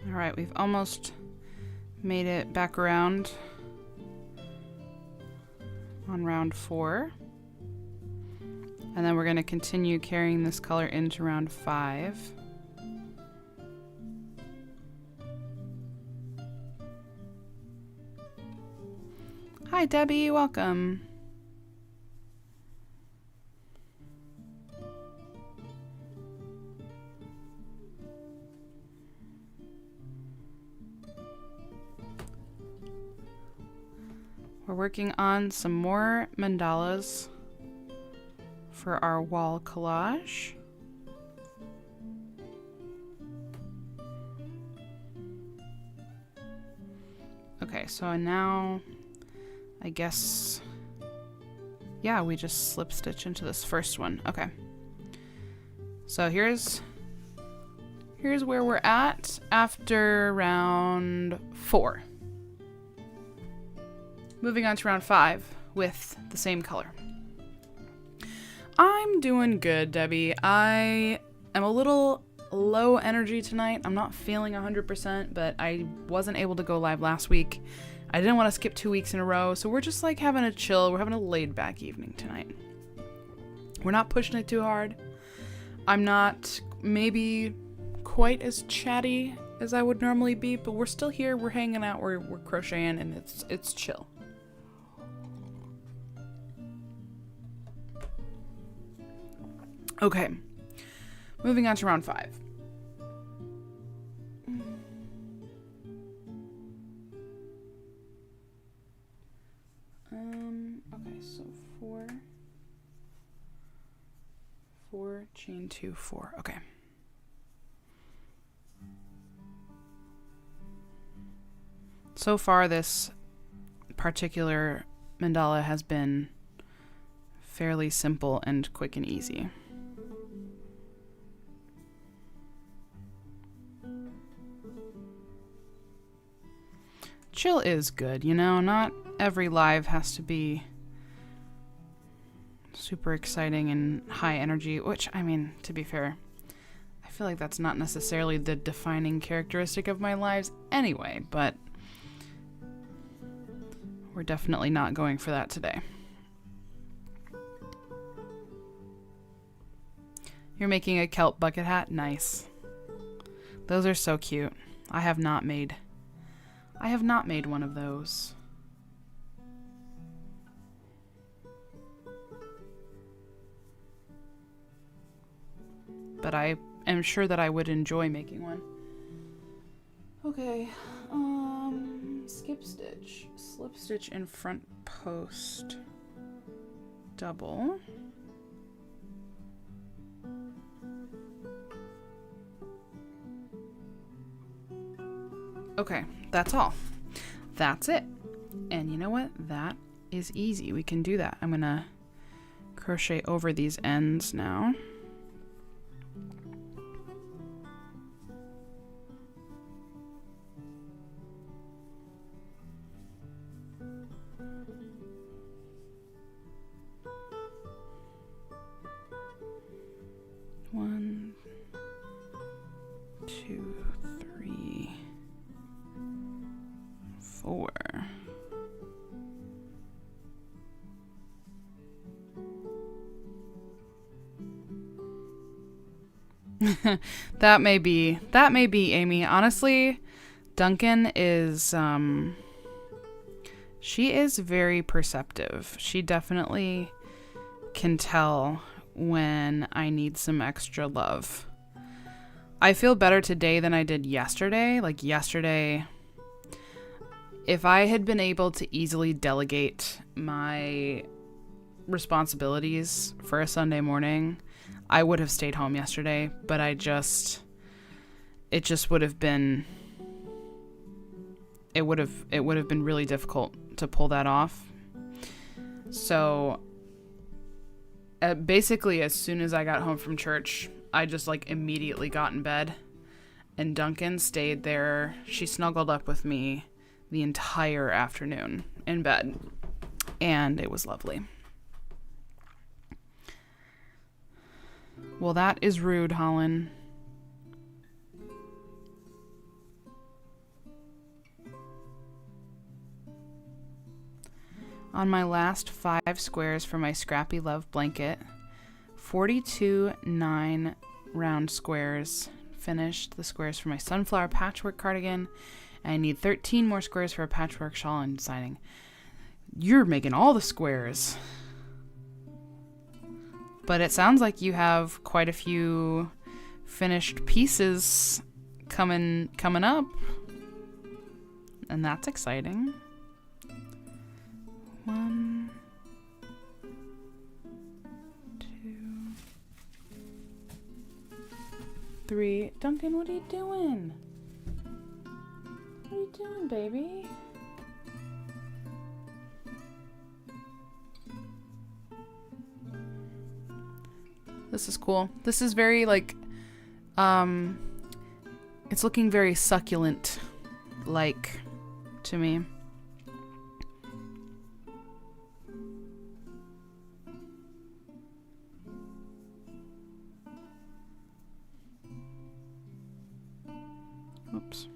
All right, we've almost made it back around on round 4. And then we're going to continue carrying this color into round 5. Hi, Debbie, welcome. We're working on some more mandalas for our wall collage. Okay, so now I guess, yeah, we just slip stitch into this first one. Okay. So here's where we're at after round 4. Moving on to round 5 with the same color. I'm doing good, Debbie. I am a little low energy tonight. I'm not feeling 100%, but I wasn't able to go live last week. I didn't want to skip 2 weeks in a row, so we're just like having a chill. We're having a laid back evening tonight. We're not pushing it too hard. I'm not maybe quite as chatty as I would normally be, but we're still here. We're hanging out. We're crocheting, and it's chill. Okay, moving on to round 5. Okay, so 4, chain 2, 4. Okay. So far, this particular mandala has been fairly simple and quick and easy. chill is good, you know? Not every live has to be super exciting and high energy, which, I mean, to be fair, I feel like that's not necessarily the defining characteristic of my lives anyway, but we're definitely not going for that today. You're making a kelp bucket hat? Nice. Those are so cute. I have not made one of those. But I am sure that I would enjoy making one. Okay, skip stitch, slip stitch in front post, double. Okay, that's all. That's it. And you know what? That is easy. We can do that. I'm gonna crochet over these ends now. One, two, three, four. That may be Amy. Honestly, Duncan is she is very perceptive. She definitely can tell when I need some extra love. I feel better today than I did yesterday. Like yesterday, if I had been able to easily delegate my responsibilities for a Sunday morning, I would have stayed home yesterday, but it just would have been really difficult to pull that off. So basically as soon as I got home from church, I just like immediately got in bed, and Duncan stayed there. She snuggled up with me the entire afternoon in bed, and it was lovely. Well, that is rude, Holland. On my last 5 squares for my Scrappy Love blanket, 42 9 round squares finished the squares for my sunflower patchwork cardigan, and I need 13 more squares for a patchwork shawl and deciding. You're making all the squares. But it sounds like you have quite a few finished pieces coming up. And that's exciting. 1, 2, 3. Duncan, what are you doing? What are you doing, baby? This is cool. This is very like, it's looking very succulent like to me. Oops.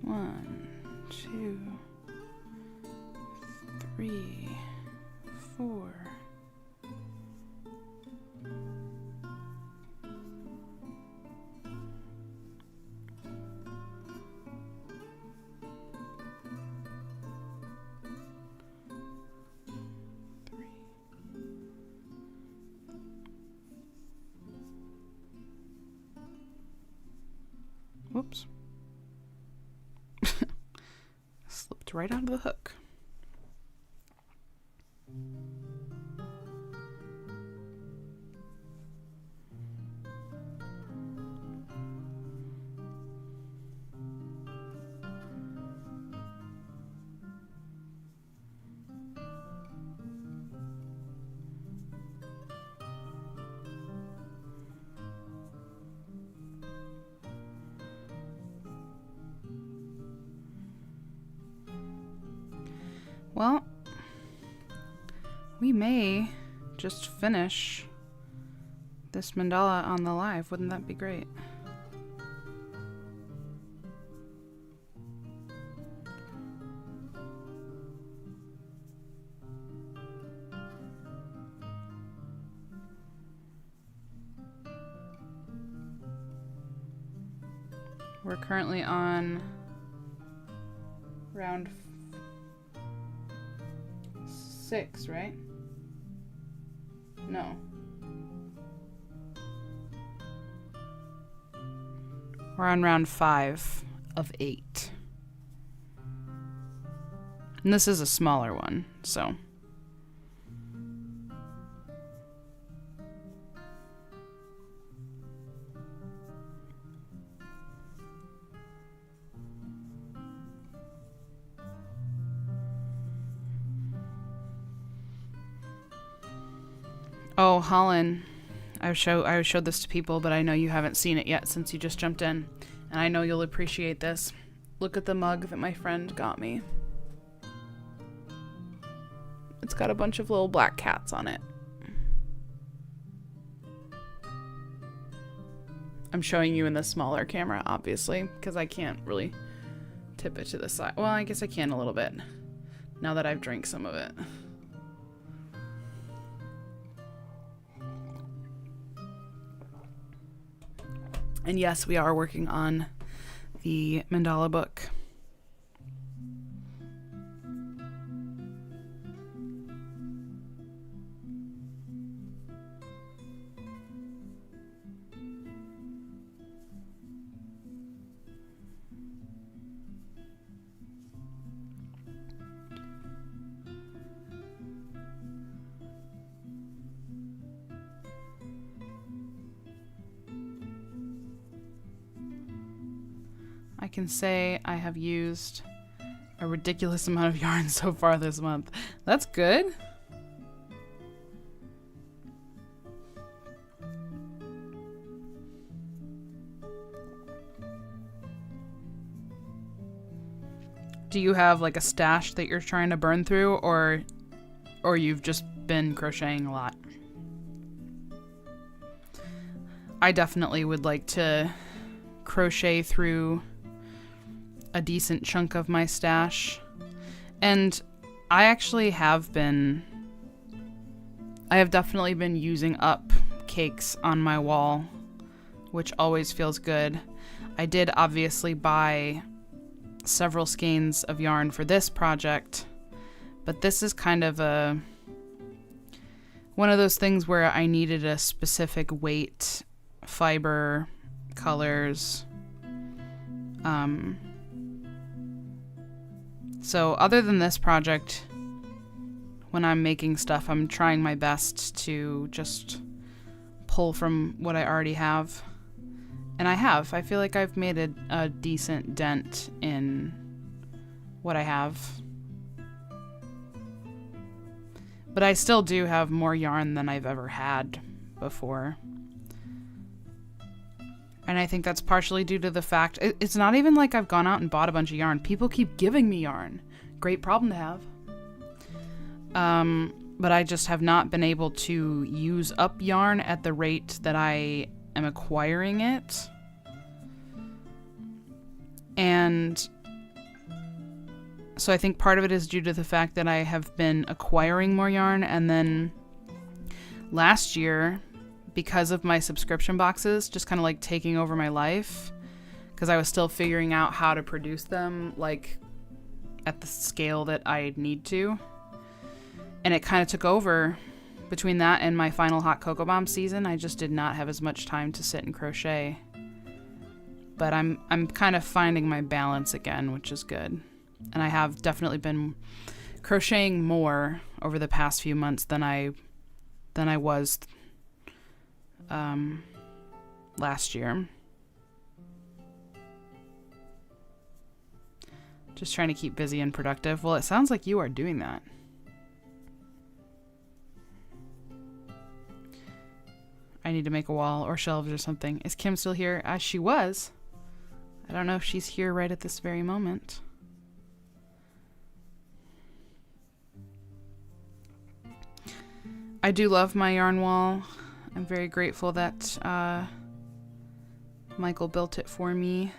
One, two, 3, 4. Whoops. Slipped right out of the hook. we may just finish this mandala on the live. Wouldn't that be great? We're currently on round 6, right? No. We're on round 5 of 8. And this is a smaller one, so. Oh, Holland, I showed this to people, but I know you haven't seen it yet since you just jumped in. And I know you'll appreciate this. Look at the mug that my friend got me. It's got a bunch of little black cats on it. I'm showing you in the smaller camera, obviously, because I can't really tip it to the side. Well, I guess I can a little bit, now that I've drank some of it. And yes, we are working on the mandala book. I can say I have used a ridiculous amount of yarn so far this month. That's good. Do you have like a stash that you're trying to burn through, or you've just been crocheting a lot? I definitely would like to crochet through a decent chunk of my stash. And I actually have definitely been using up cakes on my wall, which always feels good. I did obviously buy several skeins of yarn for this project, but this is kind of one of those things where I needed a specific weight, fiber, colors. So other than this project, when I'm making stuff, I'm trying my best to just pull from what I already have. And I have. I feel like I've made a decent dent in what I have. But I still do have more yarn than I've ever had before. And I think that's partially due to the fact, it's not even like I've gone out and bought a bunch of yarn. People keep giving me yarn. Great problem to have. But I just have not been able to use up yarn at the rate that I am acquiring it. And so I think part of it is due to the fact that I have been acquiring more yarn. And then last year, because of my subscription boxes just kind of like taking over my life, because I was still figuring out how to produce them like at the scale that I need to, and it kind of took over. Between that and my final hot cocoa bomb season, I just did not have as much time to sit and crochet. But I'm kind of finding my balance again, which is good. And I have definitely been crocheting more over the past few months than I was last year. Just trying to keep busy and productive. Well, it sounds like you are doing that. I need to make a wall or shelves or something. Is Kim still here? As she was. I don't know if she's here right at this very moment. I do love my yarn wall. I'm very grateful that Michael built it for me.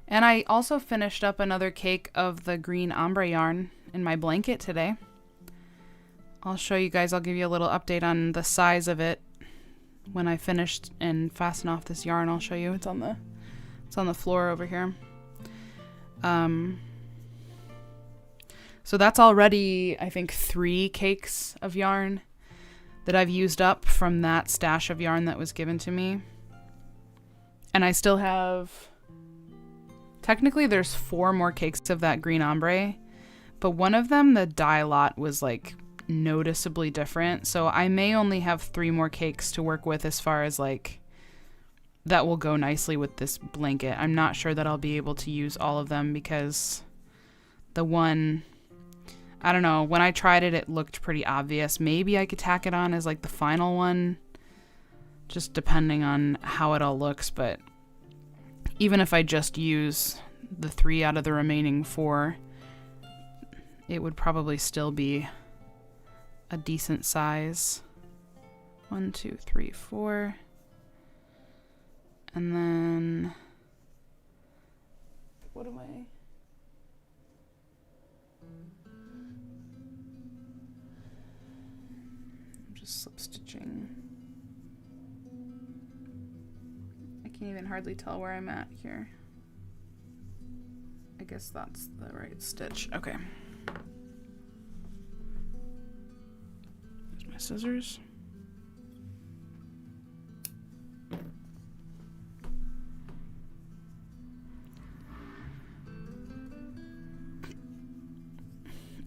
And I also finished up another cake of the green ombre yarn in my blanket today. I'll show you guys, I'll give you a little update on the size of it when I finished and fasten off this yarn. I'll show you. It's on the floor over here. So that's already, I think, 3 cakes of yarn that I've used up from that stash of yarn that was given to me. And I still have, technically there's 4 more cakes of that green ombre, but one of them, the dye lot was like noticeably different. So I may only have 3 more cakes to work with as far as like, that will go nicely with this blanket. I'm not sure that I'll be able to use all of them because the one, I don't know, when I tried it, it looked pretty obvious. Maybe I could tack it on as like the final one, just depending on how it all looks. But even if I just use the 3 out of the remaining 4, it would probably still be a decent size. 1, 2, 3, 4. And then, what am I? I'm just slip stitching. I can't even hardly tell where I'm at here. I guess that's the right stitch. Okay. There's my scissors.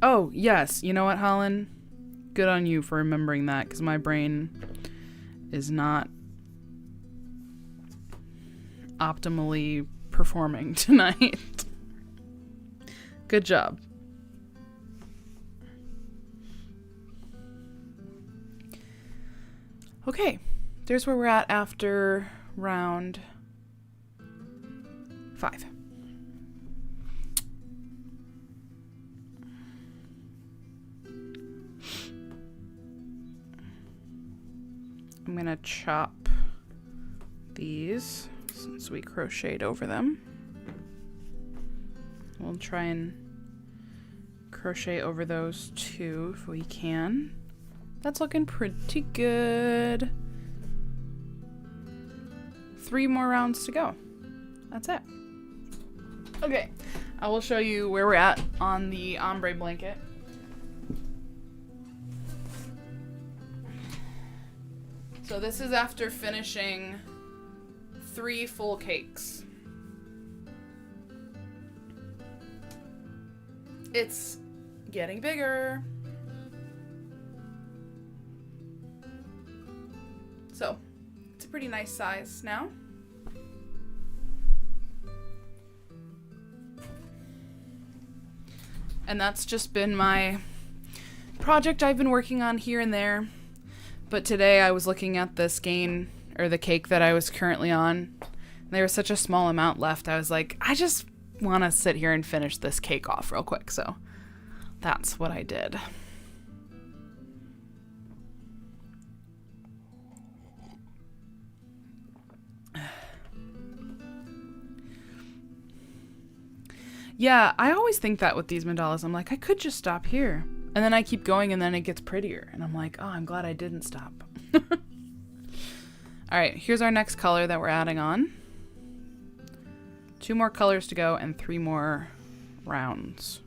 Oh, yes. You know what, Holland? Good on you for remembering that, because my brain is not optimally performing tonight. Good job. Okay, there's where we're at after round 5. I'm going to chop these since we crocheted over them. We'll try and crochet over those too if we can. That's looking pretty good. 3 more rounds to go. That's it. Okay, I will show you where we're at on the ombre blanket. So this is after finishing 3 full cakes. It's getting bigger. So it's a pretty nice size now. And that's just been my project I've been working on here and there. But today I was looking at the skein, or the cake that I was currently on. There was such a small amount left. I was like, I just want to sit here and finish this cake off real quick. So that's what I did. Yeah, I always think that with these mandalas. I'm like, I could just stop here. And then I keep going and then it gets prettier. And I'm like, oh, I'm glad I didn't stop. All right, here's our next color that we're adding on. 2 more colors to go and 3 more rounds.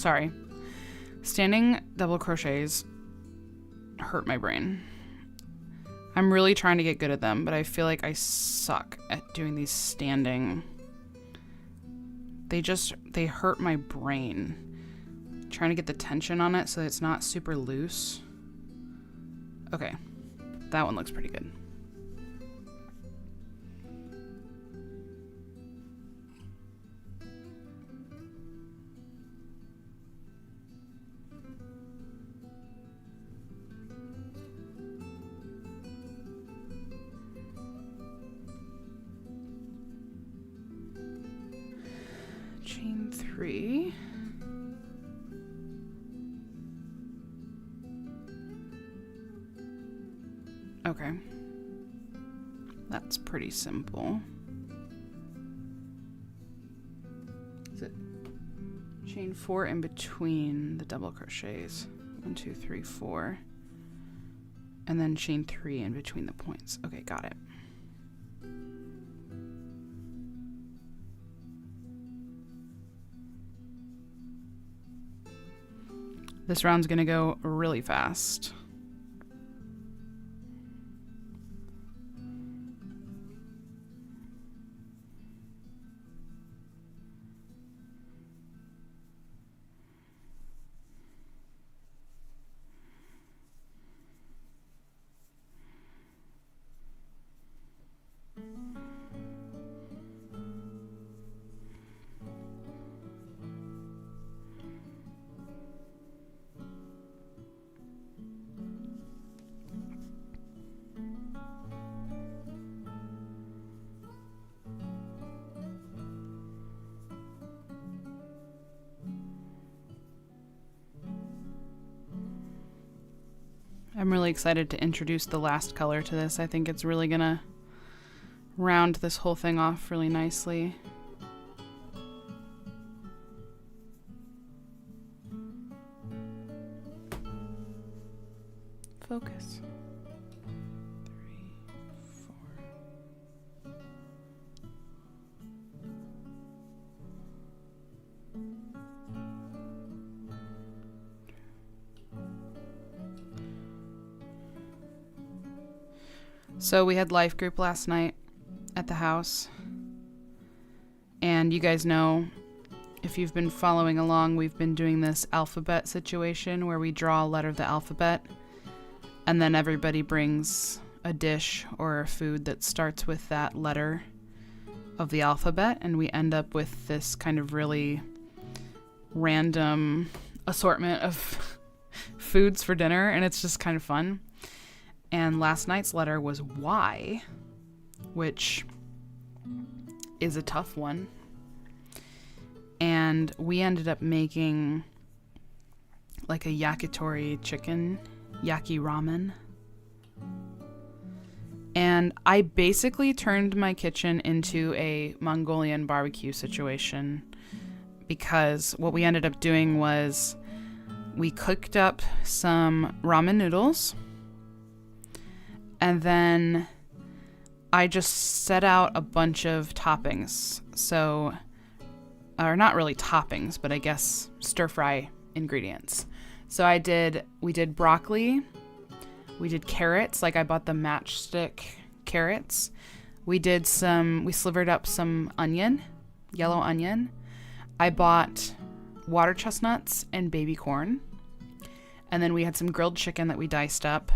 sorry. Standing double crochets hurt my brain. I'm really trying to get good at them, but I feel like I suck at doing these standing. They hurt my brain. Trying to get the tension on it so it's not super loose. Okay, that one looks pretty good. Chain 3. Okay. That's pretty simple. Is it chain 4 in between the double crochets? 1, 2, 3, 4. And then chain 3 in between the points. Okay, got it. This round's gonna go really fast. I'm really excited to introduce the last color to this. I think it's really gonna round this whole thing off really nicely. Focus. 3, 4. So we had life group last night at the house, and you guys know, if you've been following along, we've been doing this alphabet situation where we draw a letter of the alphabet, and then everybody brings a dish or a food that starts with that letter of the alphabet, and we end up with this kind of really random assortment of foods for dinner, and it's just kind of fun. And last night's letter was Y, which is a tough one. And we ended up making like a yakitori chicken, yaki ramen. And I basically turned my kitchen into a Mongolian barbecue situation, because what we ended up doing was we cooked up some ramen noodles, and then I just set out a bunch of toppings. So, or not really toppings, but I guess stir-fry ingredients. So we did broccoli, we did carrots, like I bought the matchstick carrots. We slivered up some onion, yellow onion. I bought water chestnuts and baby corn. And then we had some grilled chicken that we diced up.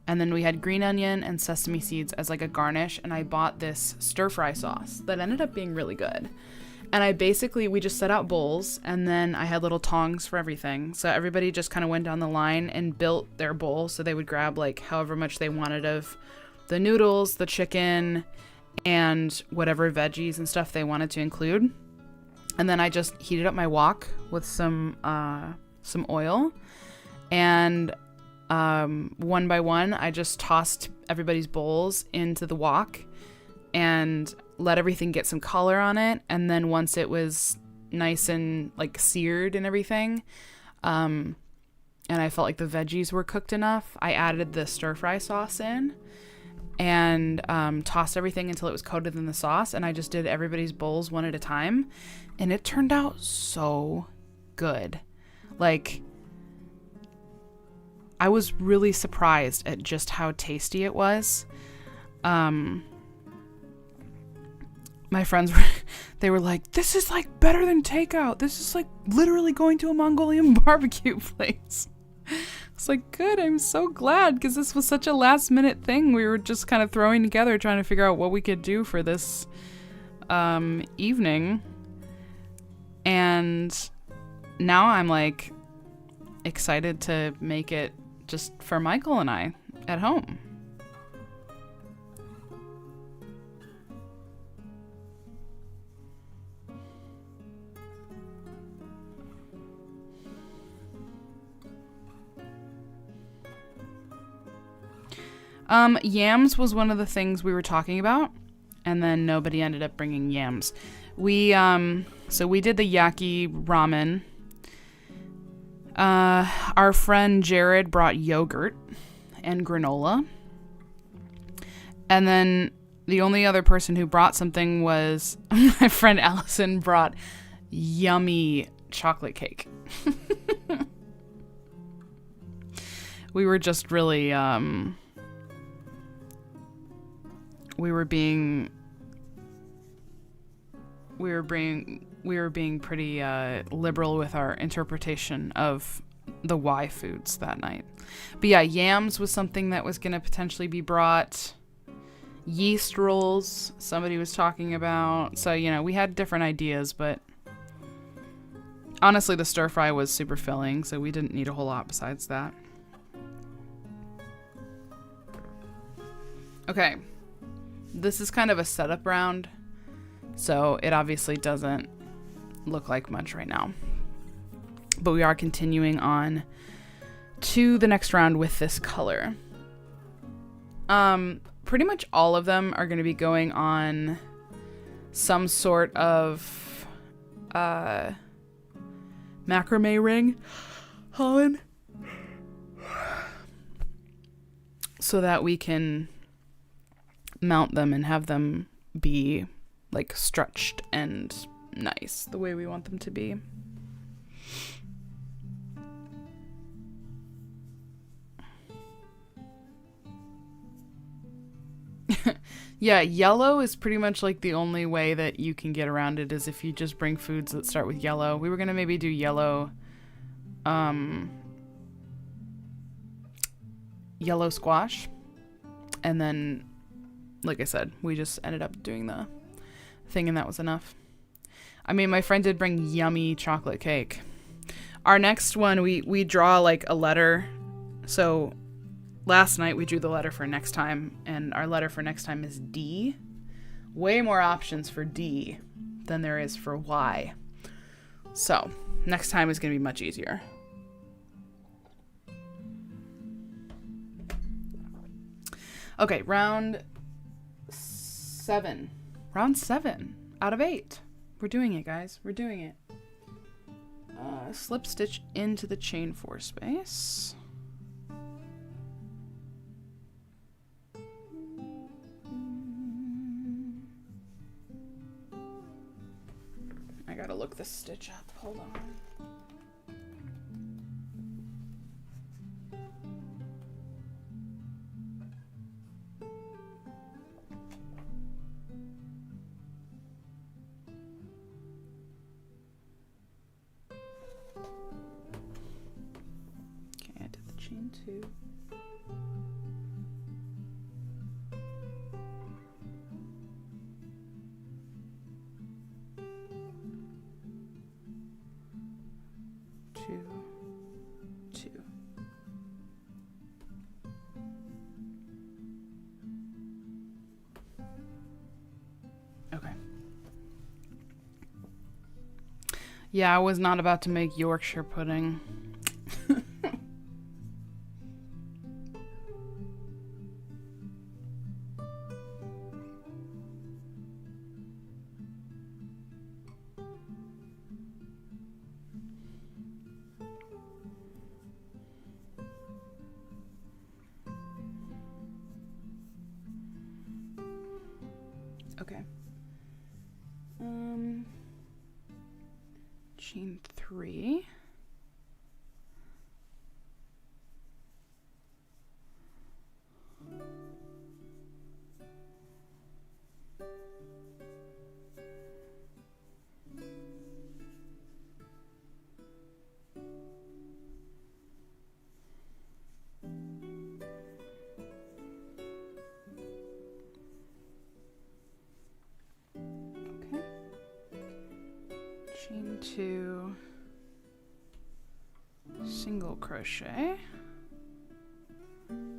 And then we had green onion and sesame seeds as like a garnish, and I bought this stir-fry sauce that ended up being really good. And we just set out bowls, and then I had little tongs for everything. So everybody just kind of went down the line and built their bowl, so they would grab like however much they wanted of the noodles, the chicken, and whatever veggies and stuff they wanted to include. And then I just heated up my wok with some oil, and one by one, I just tossed everybody's bowls into the wok and let everything get some color on it. And then once it was nice and like seared and everything, and I felt like the veggies were cooked enough, I added the stir-fry sauce in and tossed everything until it was coated in the sauce. And I just did everybody's bowls one at a time, and it turned out so good. Like, I was really surprised at just how tasty it was. My friends they were like, this is like better than takeout. This is like literally going to a Mongolian barbecue place. It's like, good, I'm so glad, because this was such a last minute thing. We were just kind of throwing together, trying to figure out what we could do for this evening. And now I'm like excited to make it just for Michael and I at home. Yams was one of the things we were talking about, and then nobody ended up bringing yams. So we did the yaki ramen. Our friend Jared brought yogurt and granola. And then the only other person who brought something was my friend Allison brought yummy chocolate cake. We were just really, we were being pretty liberal with our interpretation of the Y foods that night. But yeah, yams was something that was going to potentially be brought. Yeast rolls, somebody was talking about. So, you know, we had different ideas, but honestly, the stir fry was super filling, so we didn't need a whole lot besides that. Okay. This is kind of a setup round, so it obviously doesn't look like much right now. But we are continuing on to the next round with this color. Pretty much all of them are going to be going on some sort of macrame ring, Holland, so that we can mount them and have them be like stretched and nice the way we want them to be. Yeah, yellow is pretty much like the only way that you can get around it is if you just bring foods that start with yellow. We were gonna maybe do yellow yellow squash, and then like I said, we just ended up doing the thing and that was enough. I mean, my friend did bring yummy chocolate cake. Our next one, we draw like a letter. So last night we drew the letter for next time, and our letter for next time is D. Way more options for D than there is for Y. So next time is going to be much easier. Okay, round 7. Round 7 out of 8. We're doing it, guys. We're doing it. Slip stitch into the chain 4 space. I gotta look this stitch up. Hold on. Okay, I did the chain 2. Okay. Yeah, I was not about to make Yorkshire pudding. Okay. Chain 3. Chain 2, single crochet, chain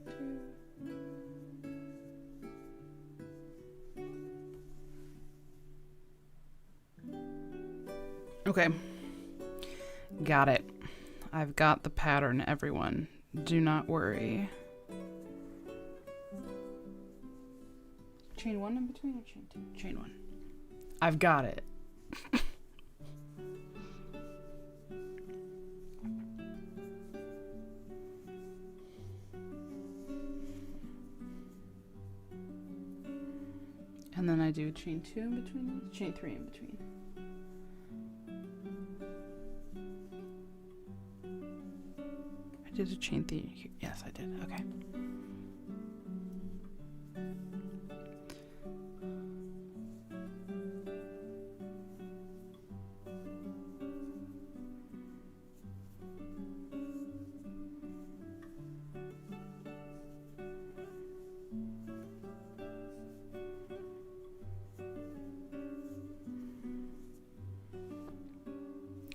2. Okay, got it. I've got the pattern, everyone. Do not worry. Chain 1 in between or chain 2? Chain 1. I've got it. And then I do chain 2 in between, chain 3 in between. I did a chain 3. Yes, I did. Okay.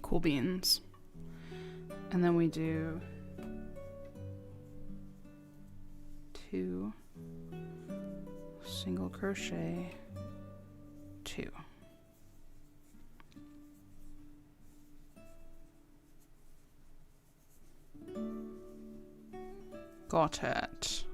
Cool beans. And then we do 2 single crochet, 2. Got it.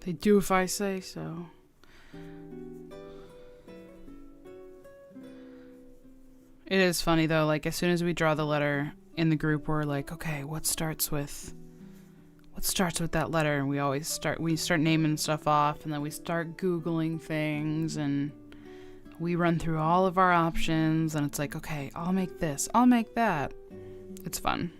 They do if I say so. It is funny though, like as soon as we draw the letter in the group, we're like, okay, what starts with that letter? And we start naming stuff off, and then we start Googling things, and we run through all of our options, and it's like, okay, I'll make this, I'll make that. It's fun.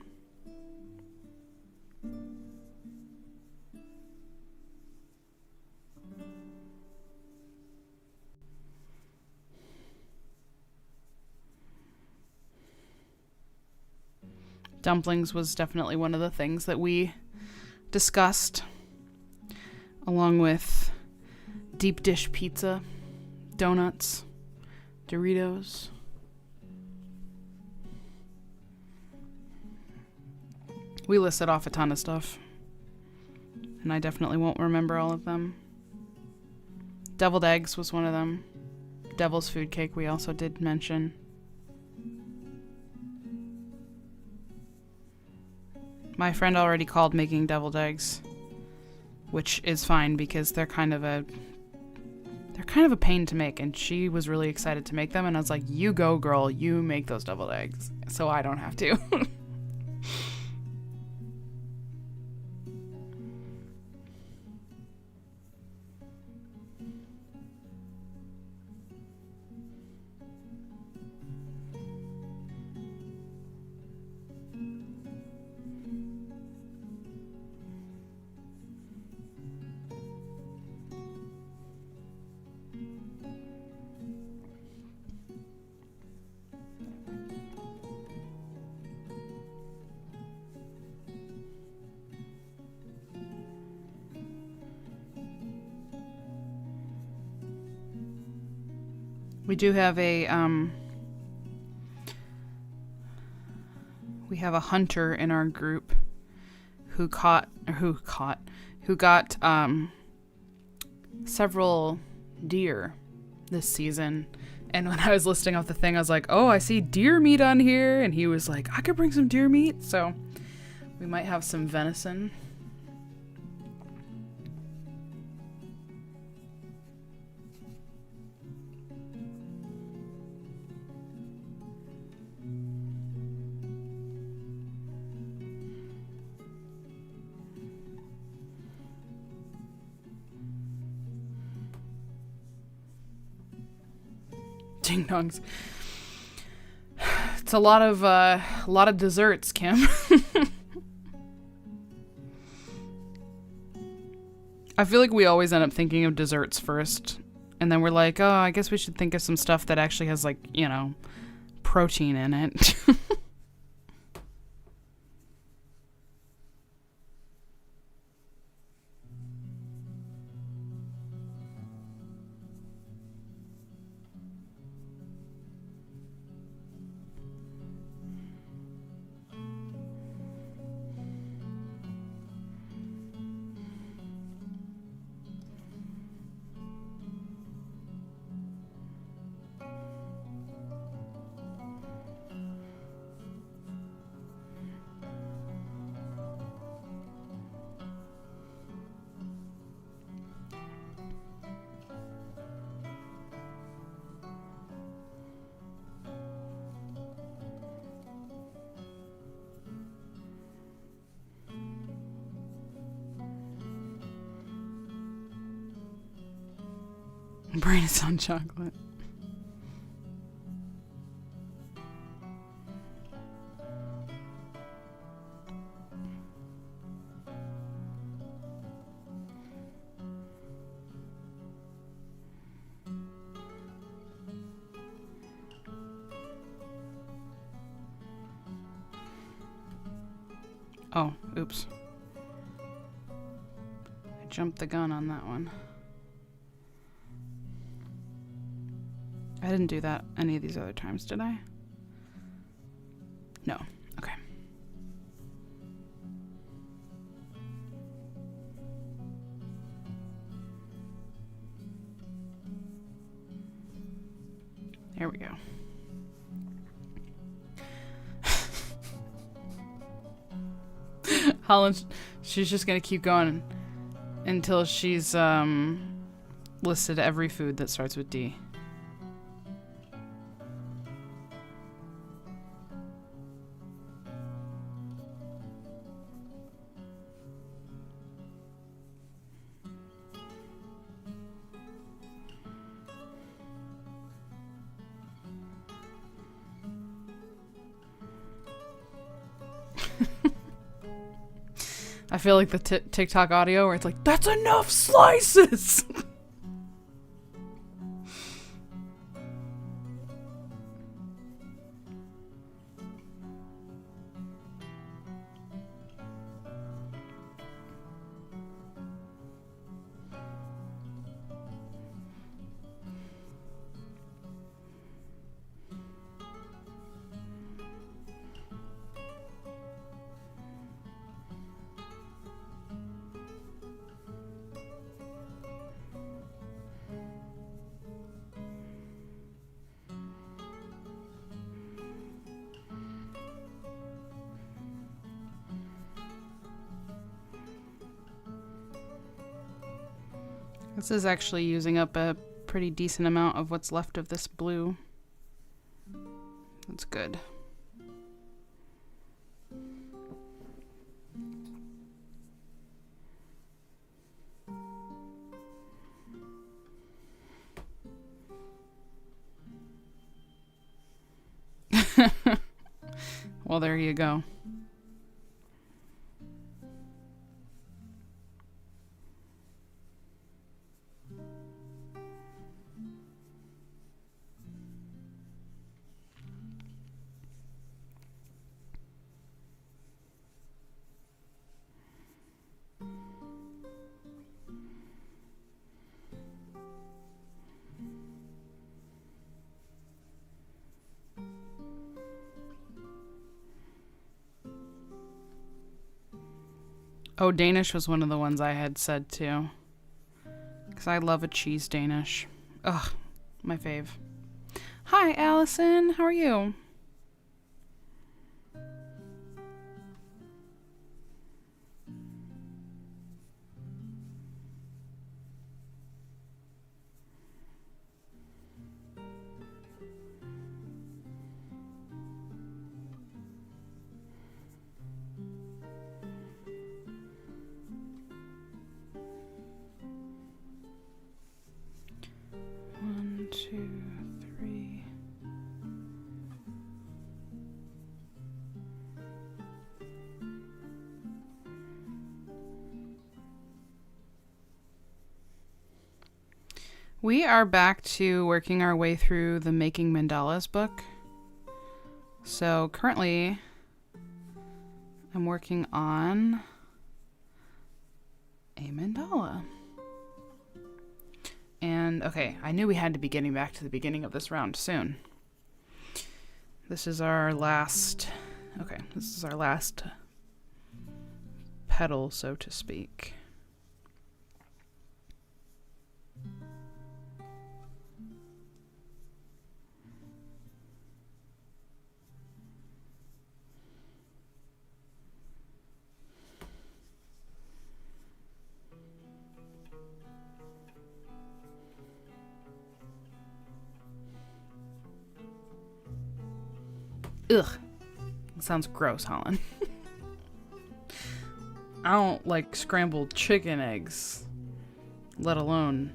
Dumplings was definitely one of the things that we discussed, along with deep dish pizza, donuts, Doritos. We listed off a ton of stuff, and I definitely won't remember all of them. Deviled eggs was one of them. Devil's food cake we also did mention. My friend already called making deviled eggs, which is fine because they're kind of a pain to make, and she was really excited to make them, and I was like, you go girl, you make those deviled eggs so I don't have to. We do have a hunter in our group who got several deer this season. And when I was listing off the thing, I was like, oh, I see deer meat on here. And he was like, I could bring some deer meat. So we might have some venison. ding dongs. It's a lot of desserts, Kim. I feel like we always end up thinking of desserts first, and then we're like, oh, I guess we should think of some stuff that actually has, like, you know, protein in it. Brain is on chocolate. Oh, oops. I jumped the gun on that one. I didn't do that any of these other times, did I? No. Okay. There we go. Holland, she's just gonna keep going until she's listed every food that starts with D. I feel like the TikTok audio where it's like, that's enough slices! This is actually using up a pretty decent amount of what's left of this blue. That's good. Well, there you go. Oh, Danish was one of the ones I had said too. Because I love a cheese Danish. Ugh, my fave. Hi, Allison. How are you? One, two, three. We are back to working our way through the Making Mandalas book. So currently, I'm working on a mandala. And okay, I knew we had to be getting back to the beginning of this round soon. This is our last petal, so to speak. Ugh. It sounds gross, Holland. I don't like scrambled chicken eggs, let alone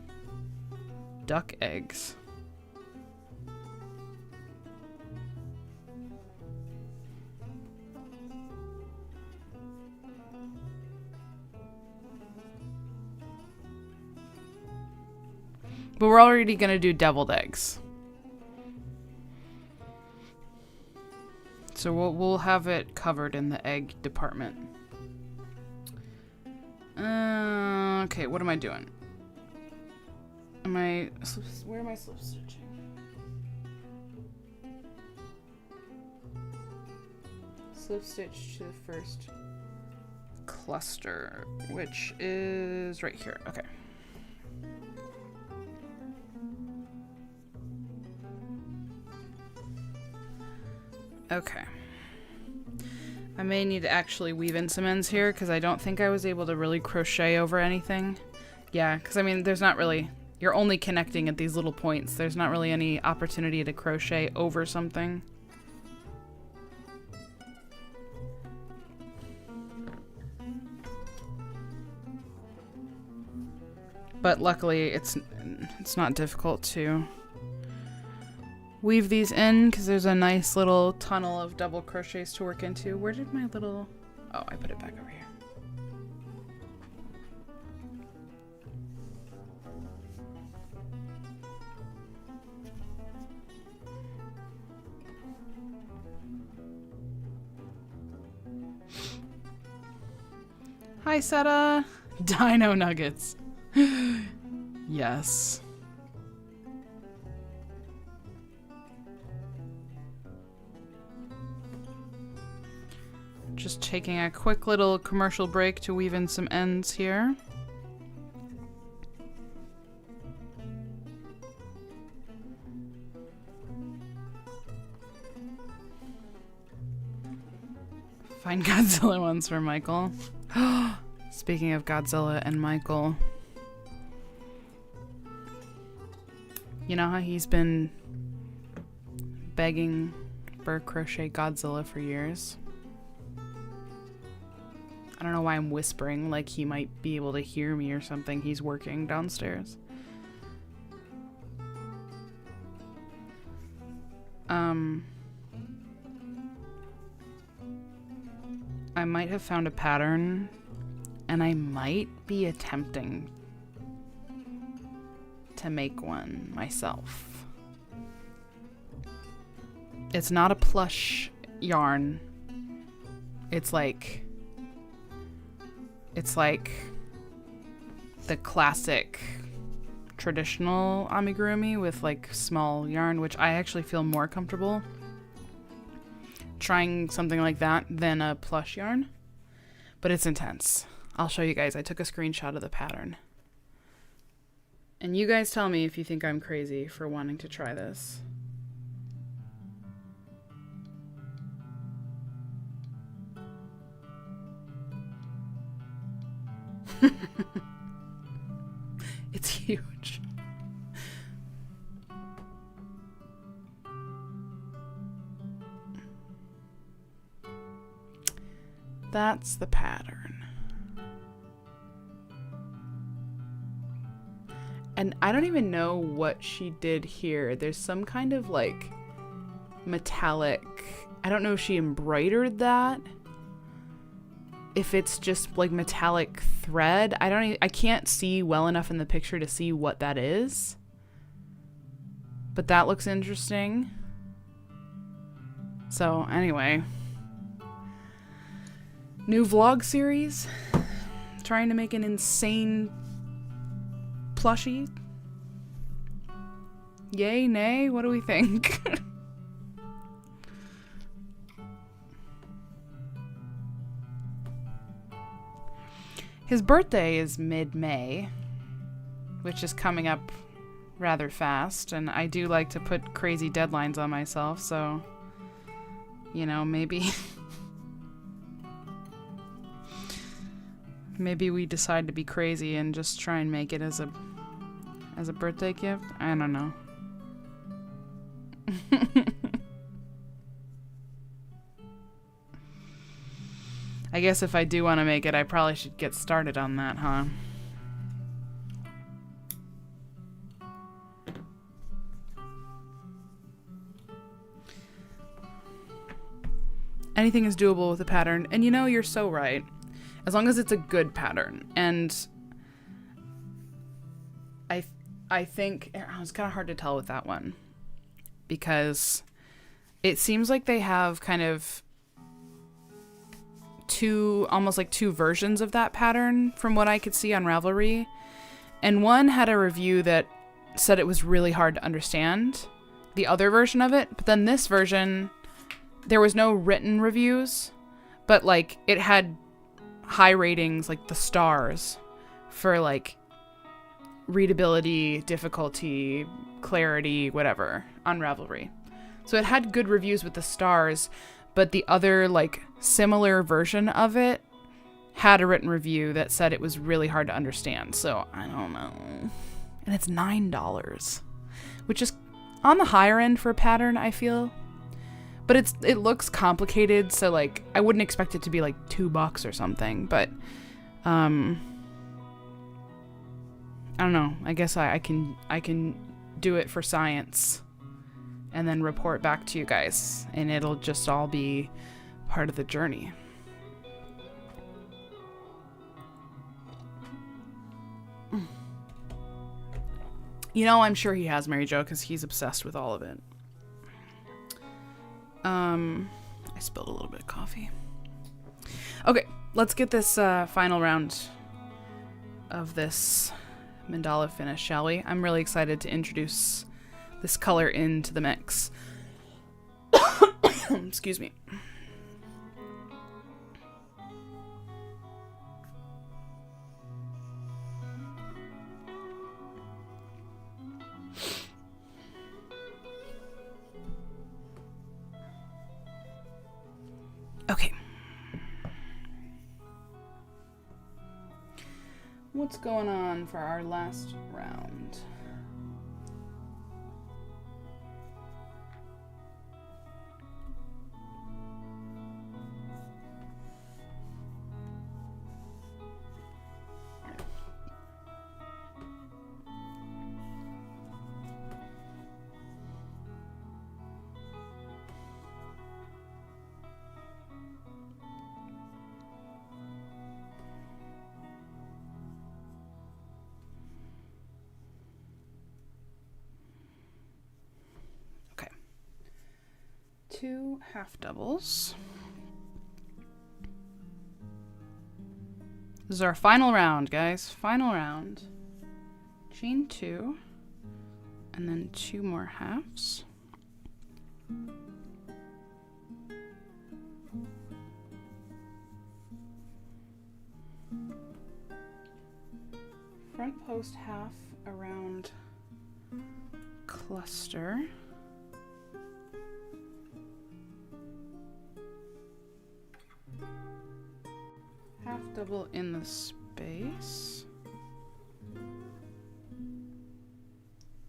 duck eggs. But we're already gonna do deviled eggs. So we'll have it covered in the egg department. Okay, what am I doing? Where am I slip stitching? Slip stitch to the first cluster, which is right here. Okay. Okay. I may need to actually weave in some ends here because I don't think I was able to really crochet over anything. Yeah, because I mean, there's not really... You're only connecting at these little points. There's not really any opportunity to crochet over something. But luckily, it's not difficult to weave these in because there's a nice little tunnel of double crochets to work into. Where did my little... Oh, I put it back over here. Hi, Seta. Dino nuggets. Yes. Just taking a quick little commercial break to weave in some ends here. Find Godzilla ones for Michael. Speaking of Godzilla and Michael, you know how he's been begging Berg Crochet Godzilla for years? I don't know why I'm whispering, like he might be able to hear me or something. He's working downstairs. I might have found a pattern, and I might be attempting to make one myself. It's not a plush yarn. It's like the classic traditional amigurumi with like small yarn, which I actually feel more comfortable trying something like that than a plush yarn. But it's intense. I'll show you guys. I took a screenshot of the pattern. And you guys tell me if you think I'm crazy for wanting to try this. It's huge. That's the pattern. And I don't even know what she did here. There's some kind of like metallic... I don't know if she embroidered that. If it's just like metallic thread. I can't see well enough in the picture to see what that is. But that looks interesting. So anyway, new vlog series. Trying to make an insane plushie. Yay, nay? What do we think? His birthday is mid-May, which is coming up rather fast, and I do like to put crazy deadlines on myself, so, you know, maybe maybe we decide to be crazy and just try and make it as a birthday gift. I don't know. I guess if I do want to make it, I probably should get started on that, huh? Anything is doable with a pattern. And you know, you're so right. As long as it's a good pattern. And I think it's kind of hard to tell with that one, because it seems like they have kind of almost like two versions of that pattern from what I could see on Ravelry. And one had a review that said it was really hard to understand, the other version of it. But then this version, there was no written reviews, but like it had high ratings, like the stars, for like readability, difficulty, clarity, whatever, on Ravelry. So it had good reviews with the stars, but the other like similar version of it had a written review that said it was really hard to understand. So I don't know. And it's $9, which is on the higher end for a pattern, I feel. But it looks complicated, so like I wouldn't expect it to be like $2 or something. But I don't know. I guess I can do it for science and then report back to you guys, and it'll just all be part of the journey. You know, I'm sure he has, Mary Jo, because he's obsessed with all of it. I spilled a little bit of coffee. Okay, let's get this final round of this mandala finish, shall we? I'm really excited to introduce this color into the mix. Excuse me. Okay. What's going on for our last round? Two half doubles. This is our final round, guys. Final round. Chain 2, and then 2 more halves. Front post half around cluster. Half double in the space.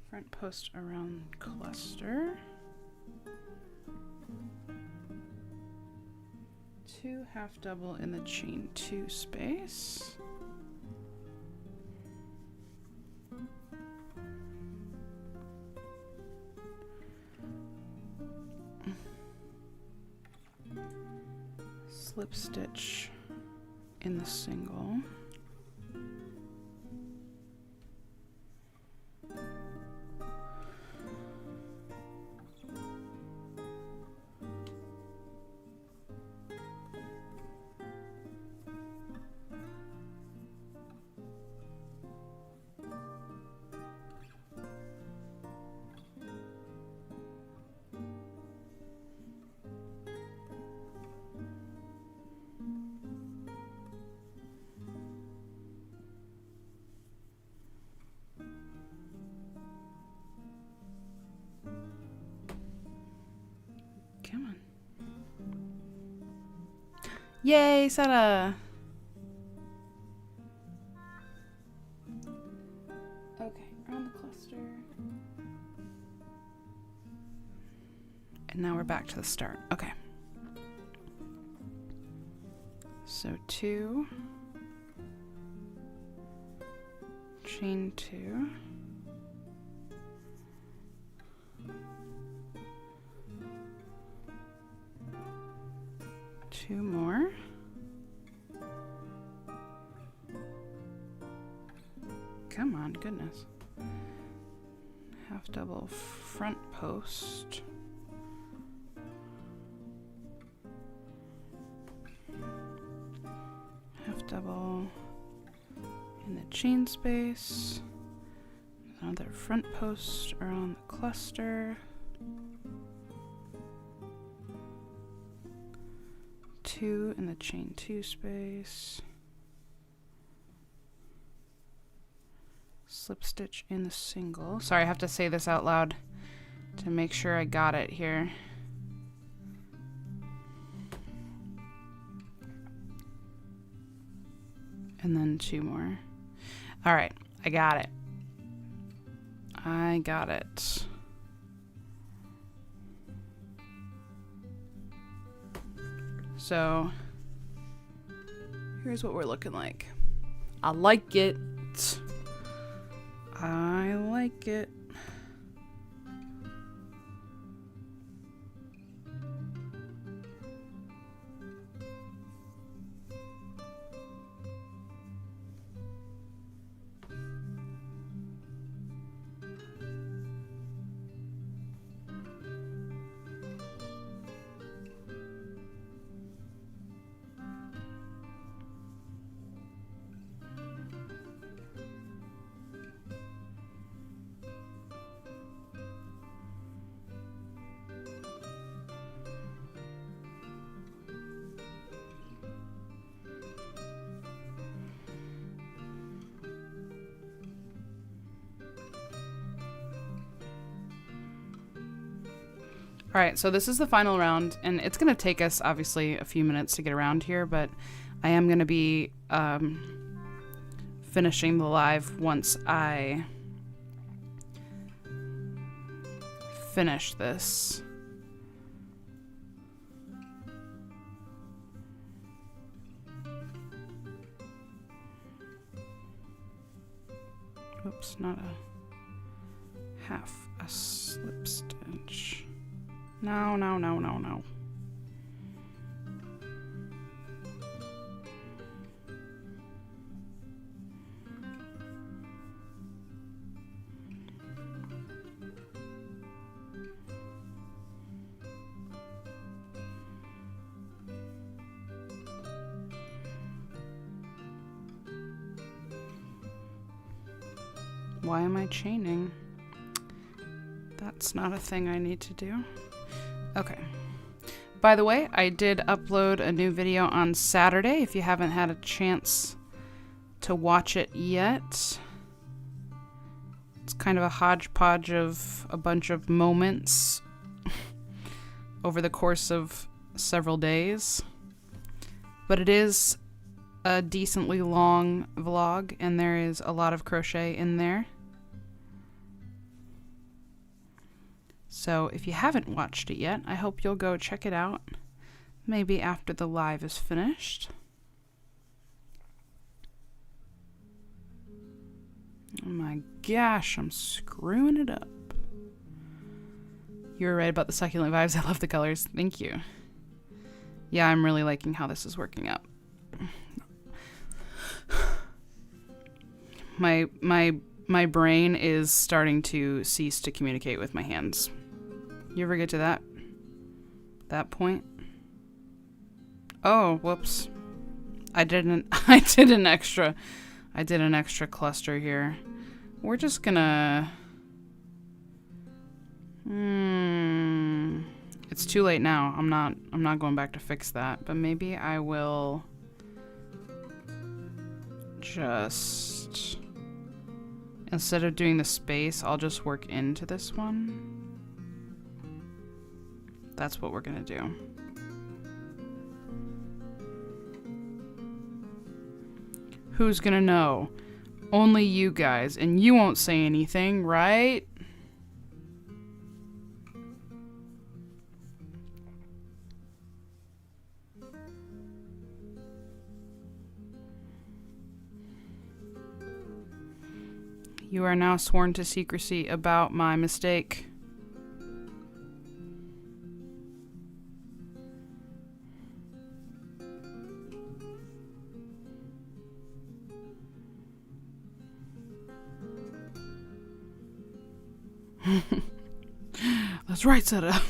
Front post around cluster. 2 half double in the chain 2 space. Slip stitch in the single. Come on. Yay, Seta! Okay, around the cluster. And now we're back to the start. Okay. So 2, chain 2, two more, come on, goodness, half double front post, half double in the chain space, another front post around the cluster, 2 in the chain 2 space, slip stitch in the single. Sorry, I have to say this out loud to make sure I got it here. And then 2 more. All right, I got it. I got it. So here's what we're looking like. I like it. I like it. All right, so this is the final round, and it's going to take us, obviously, a few minutes to get around here, but I am going to be finishing the live once I finish this. Oops, not a half, a slip stitch. No, no, no, no, no. Why am I chaining? That's not a thing I need to do. Okay. By the way, I did upload a new video on Saturday if you haven't had a chance to watch it yet. It's kind of a hodgepodge of a bunch of moments over the course of several days. But it is a decently long vlog, and there is a lot of crochet in there. So if you haven't watched it yet, I hope you'll go check it out, maybe after the live is finished. Oh my gosh, I'm screwing it up. You were right about the succulent vibes. I love the colors. Thank you. Yeah, I'm really liking how this is working out. My brain is starting to cease to communicate with my hands. You ever get to that point? Oh, whoops. I did an extra cluster here. We're just gonna it's too late now. I'm not going back to fix that, but maybe I will just, instead of doing the space, I'll just work into this one. that's what we're gonna do. Who's gonna know? Only you guys, and you won't say anything, right? You are now sworn to secrecy about my mistake. That's right, Seta.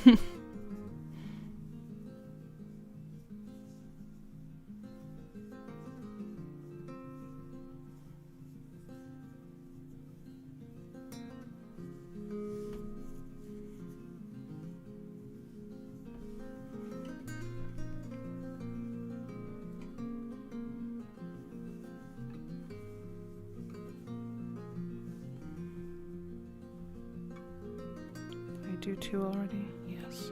I do two already? Yes.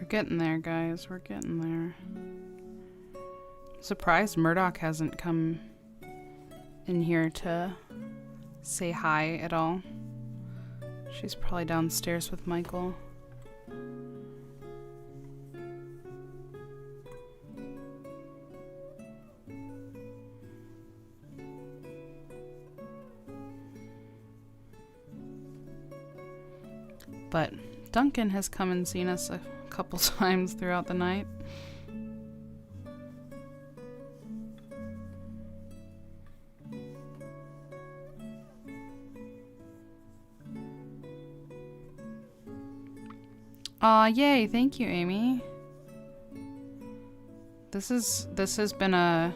We're getting there, guys. We're getting there. Surprised Murdoch hasn't come in here to say hi at all. She's probably downstairs with Michael. But Duncan has come and seen us couple times throughout the night. Aw, yay, thank you, Amy. This has been a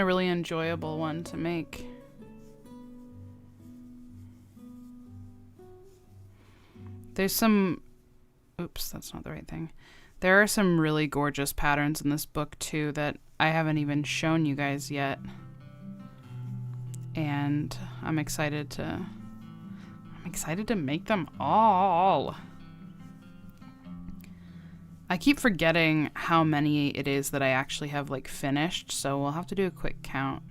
really enjoyable one to make. There's some, oops, that's not the right thing. There are some really gorgeous patterns in this book too that I haven't even shown you guys yet. And I'm excited to make them all. I keep forgetting how many it is that I actually have like finished, so we'll have to do a quick count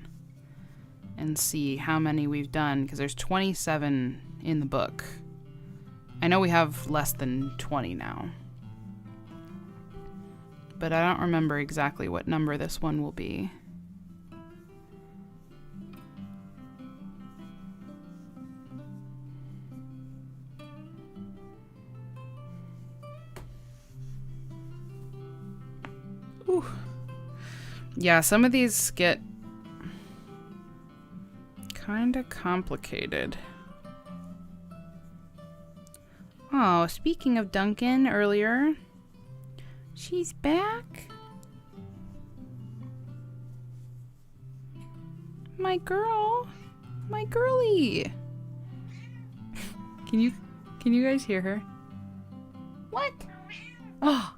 and see how many we've done, because there's 27 in the book. I know we have less than 20 now, but I don't remember exactly what number this one will be. Ooh. Yeah, some of these get kind of complicated. Oh, speaking of Duncan earlier, she's back. My girl, my girlie. Can you guys hear her? What? Oh,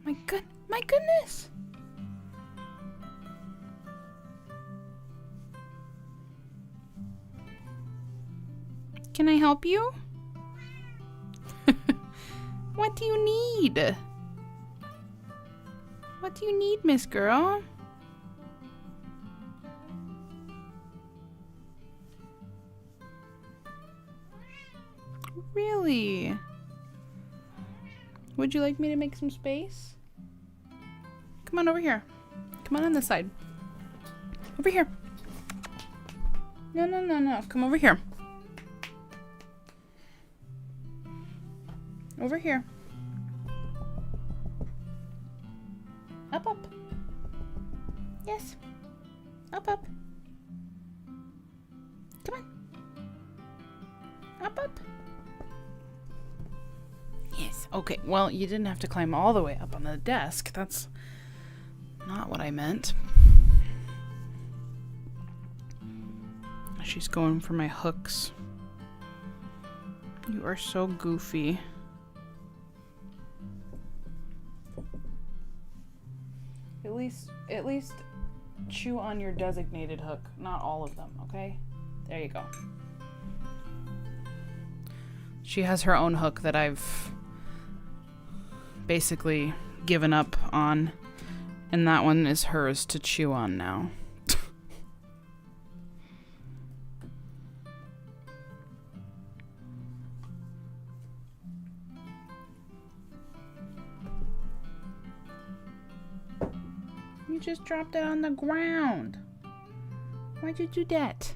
my goodness. Can I help you? What do you need? What do you need, Miss Girl? Really? Would you like me to make some space? Come on over here. Come on this side. Over here. No. Come over here. Over here. Up. Yes. Up. Come on. Up. Yes. Okay. Well, you didn't have to climb all the way up on the desk. That's not what I meant. She's going for my hooks. You are so goofy. At least chew on your designated hook, not all of them, okay? There you go. She has her own hook that I've basically given up on, and that one is hers to chew on now. You just dropped it on the ground. Why'd you do that?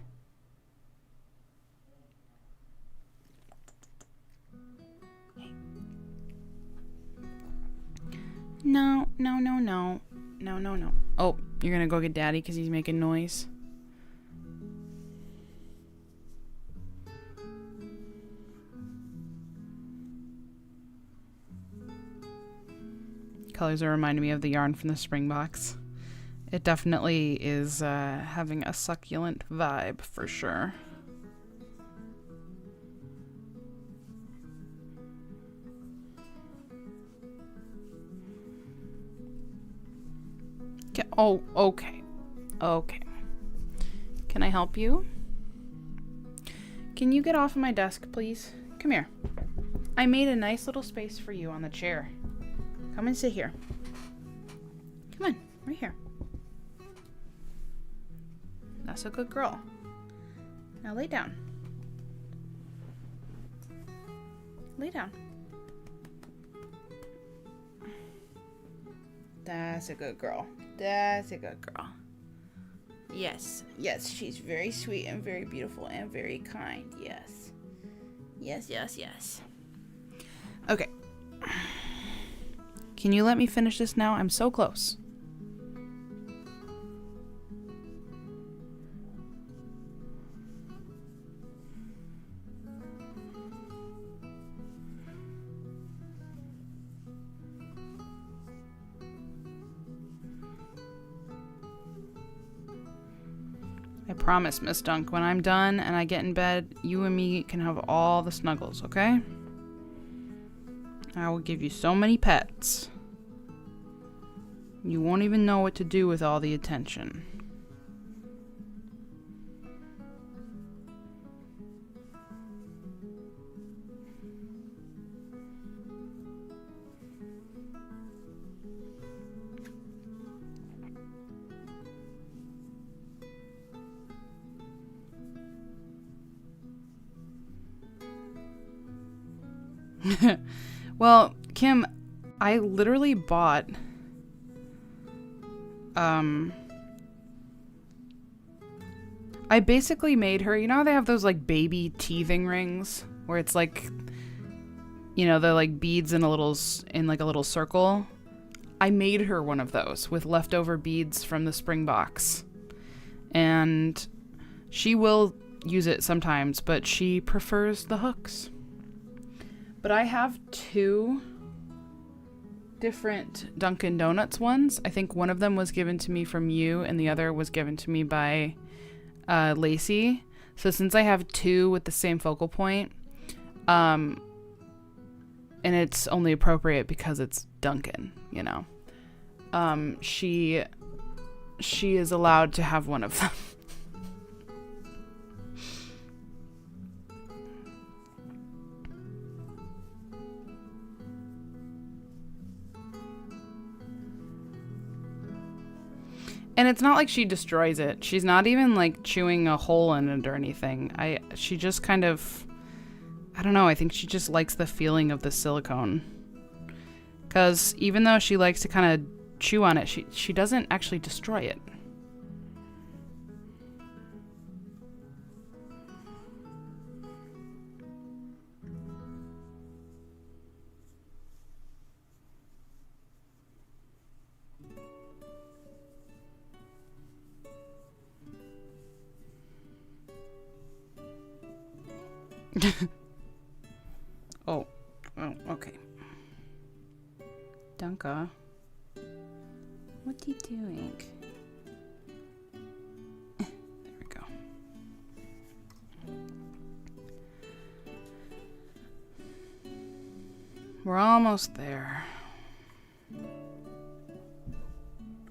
No. Oh, you're gonna go get Daddy because he's making noise? Colors are reminding me of the yarn from the spring box. It definitely is having a succulent vibe for sure. Oh, okay. Can I help you? Can you get off of my desk, please? Come here. I made a nice little space for you on the chair. Come and sit here. Come on, right here. That's a good girl. Now lay down. Lay down. That's a good girl. That's a good girl. Yes, she's very sweet and very beautiful and very kind. Yes. Okay. Can you let me finish this now? I'm so close. I promise, Miss Dunk, when I'm done and I get in bed, you and me can have all the snuggles, okay? I will give you so many pets. You won't even know what to do with all the attention. Well, Kim, I literally bought I basically made her, you know how they have those like baby teething rings where it's like, you know, they're like beads in a little circle. I made her one of those with leftover beads from the spring box. And she will use it sometimes, but she prefers the hooks. But I have 2 different Dunkin' Donuts ones. I think one of them was given to me from you and the other was given to me by Lacey. So since I have 2 with the same focal point, and it's only appropriate because it's Dunkin', you know, she is allowed to have one of them. And it's not like she destroys it. She's not even like chewing a hole in it or anything. She just kind of, I don't know, I think she just likes the feeling of the silicone. Because even though she likes to kind of chew on it, she doesn't actually destroy it. Oh, okay. Dunka, what are you doing? There we go. We're almost there.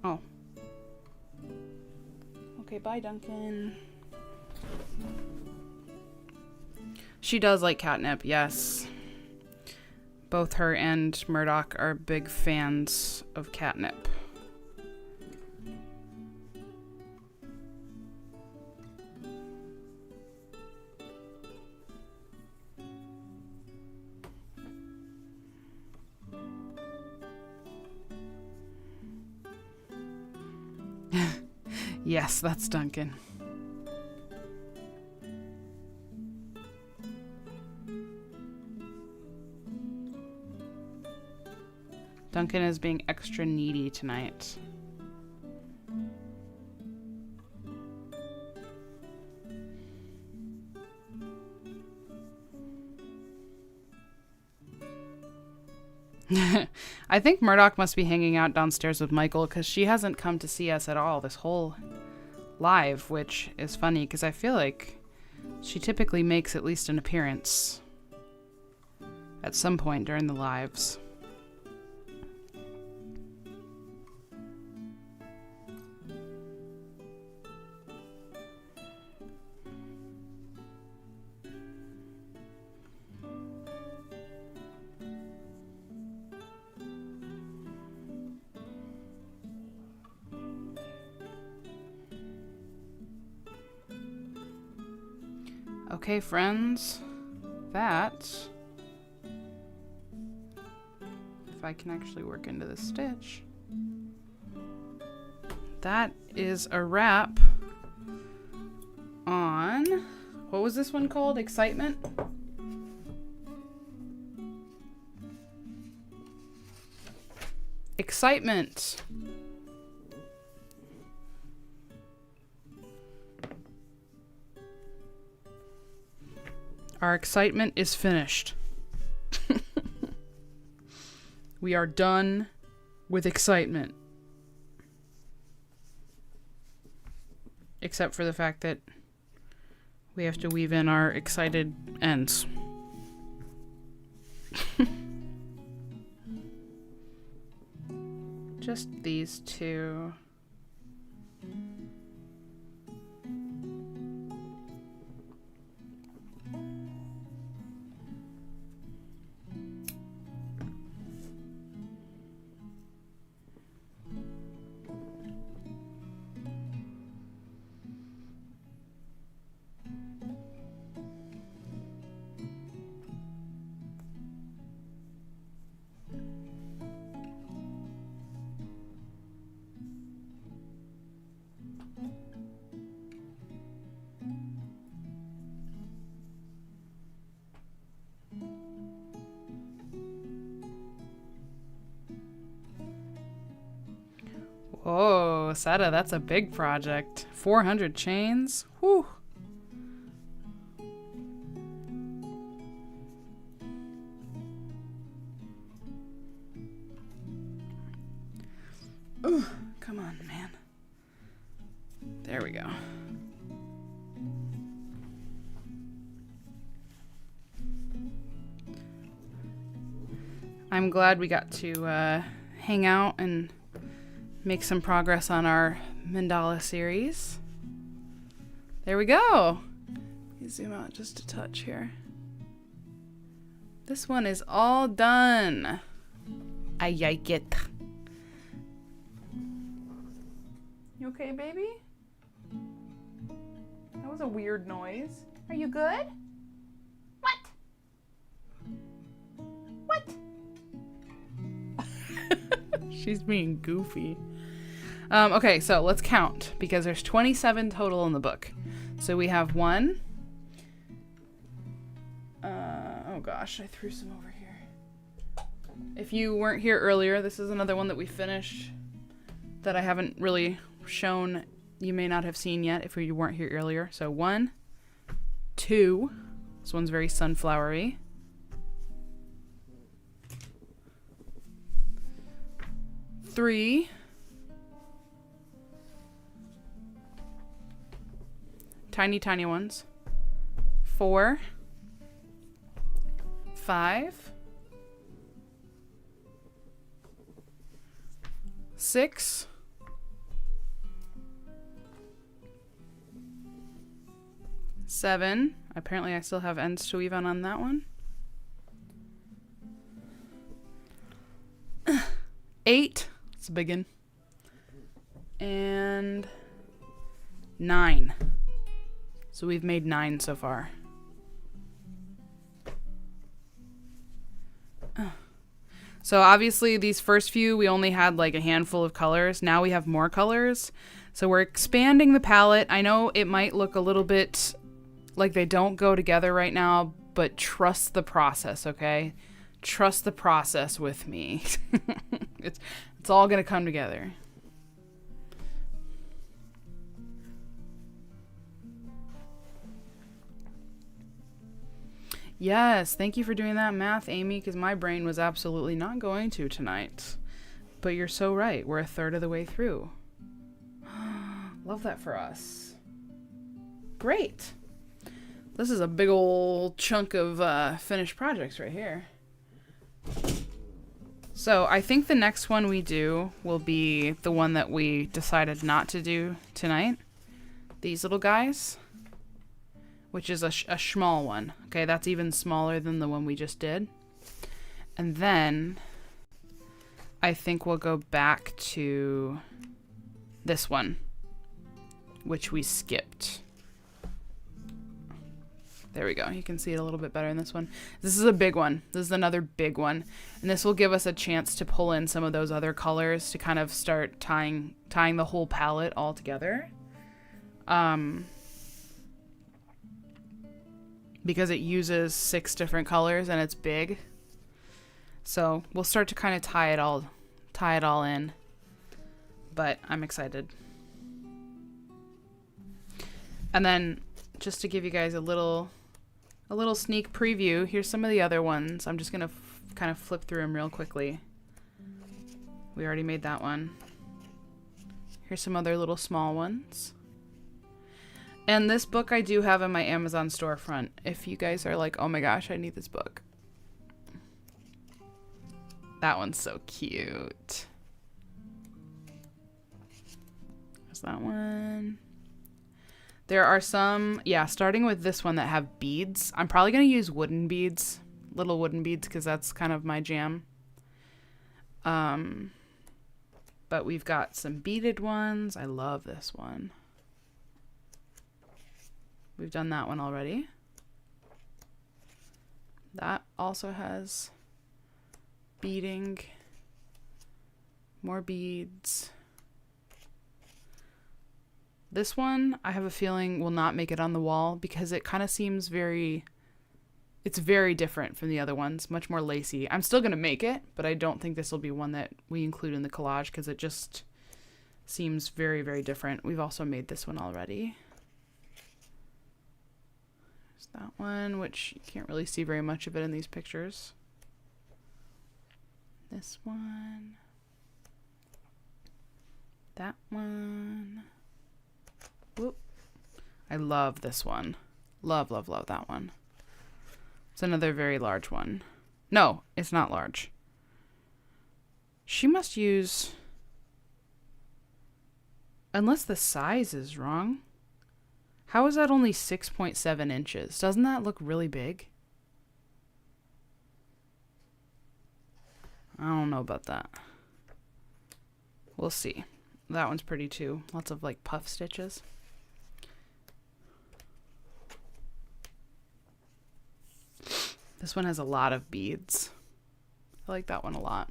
Oh. Okay, bye, Duncan. She does like catnip, yes. Both her and Murdoch are big fans of catnip. Yes, that's Duncan. Duncan is being extra needy tonight. I think Murdoch must be hanging out downstairs with Michael because she hasn't come to see us at all this whole live, which is funny because I feel like she typically makes at least an appearance at some point during the lives. Okay, friends, that, if I can actually work into the stitch, that is a wrap on, what was this one called? Excitement? excitement. Our excitement is finished. We are done with excitement. Except for the fact that we have to weave in our excited ends. Just these two. Whoa, Seta, that's a big project. 400 chains? Whew. Ooh, come on, man. There we go. I'm glad we got to hang out and make some progress on our mandala series. There we go. Let me zoom out just a touch here. This one is all done. I like it. You okay, baby? That was a weird noise. Are you good? What? What? She's being goofy. Okay, so let's count because there's 27 total in the book. So we have one. Oh gosh, I threw some over here. If you weren't here earlier, this is another one that we finished that I haven't really shown. You may not have seen yet if you weren't here earlier. So 1, 2. This one's very sunflowery. 3. Tiny ones. 4. 5. 6. 7. Apparently I still have ends to weave on that one. 8. It's a big one. And 9. So we've made 9 so far. So obviously these first few, we only had like a handful of colors. Now we have more colors. So we're expanding the palette. I know it might look a little bit like they don't go together right now, but trust the process, okay? Trust the process with me. It's all gonna come together. Yes, thank you for doing that math, Amy, because my brain was absolutely not going to tonight. But you're so right. We're a third of the way through. Love that for us. Great. This is a big old chunk of finished projects right here. So I think the next one we do will be the one that we decided not to do tonight. These little guys. Which is a small one. Okay, that's even smaller than the one we just did. And then I think we'll go back to this one, which we skipped. There we go. You can see it a little bit better in this one. This is a big one. This is another big one. And this will give us a chance to pull in some of those other colors to kind of start tying the whole palette all together. Because it uses 6 different colors and it's big. So we'll start to kind of tie it tie it all in. But I'm excited. And then just to give you guys a little sneak preview, here's some of the other ones. I'm just going to kind of flip through them real quickly. We already made that one. Here's some other little small ones. And this book I do have in my Amazon storefront. If you guys are like, oh my gosh, I need this book. That one's so cute. There's that one. There are some, yeah, starting with this one that have beads. I'm probably going to use wooden beads, little wooden beads, because that's kind of my jam. But we've got some beaded ones. I love this one. We've done that one already. That also has beading, more beads. This one, I have a feeling, will not make it on the wall because it kind of seems it's very different from the other ones, much more lacy. I'm still going to make it, but I don't think this will be one that we include in the collage because it just seems very, very different. We've also made this one already. There's that one, which you can't really see very much of it in these pictures. This one. That one. Whoop. I love this one. Love, love, love that one. It's another very large one. No, it's not large. She must use... Unless the size is wrong. How is that only 6.7 inches? Doesn't that look really big? I don't know about that. We'll see. That one's pretty too. Lots of like puff stitches. This one has a lot of beads. I like that one a lot.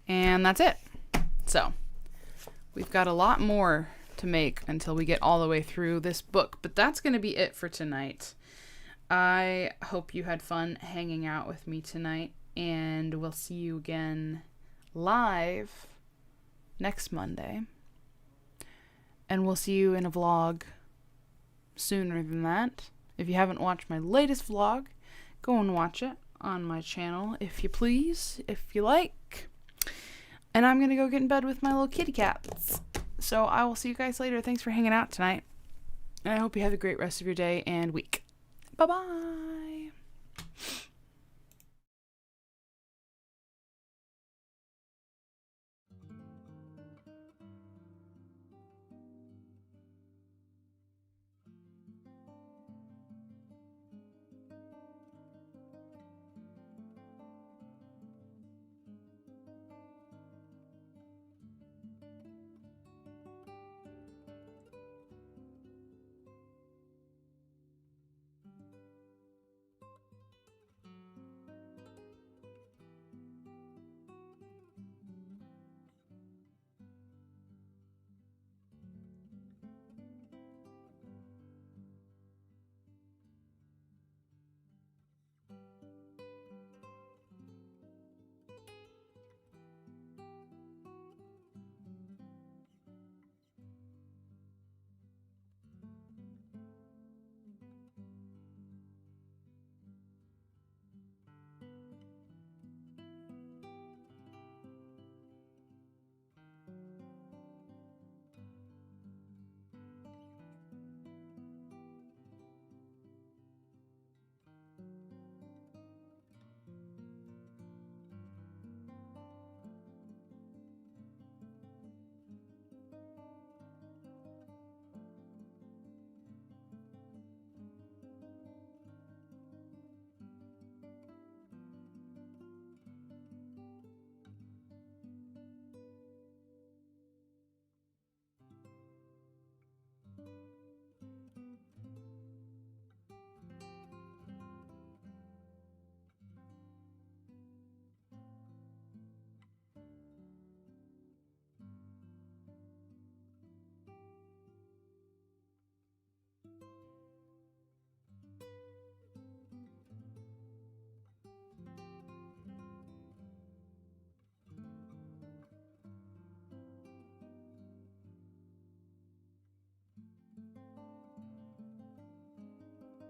And that's it. So, we've got a lot more to make until we get all the way through this book, but that's going to be it for tonight. I hope you had fun hanging out with me tonight, and we'll see you again live next Monday. And we'll see you in a vlog sooner than that. If you haven't watched my latest vlog, go and watch it on my channel, if you please, if you like. And I'm going to go get in bed with my little kitty cats. So I will see you guys later. Thanks for hanging out tonight. And I hope you have a great rest of your day and week. Bye-bye.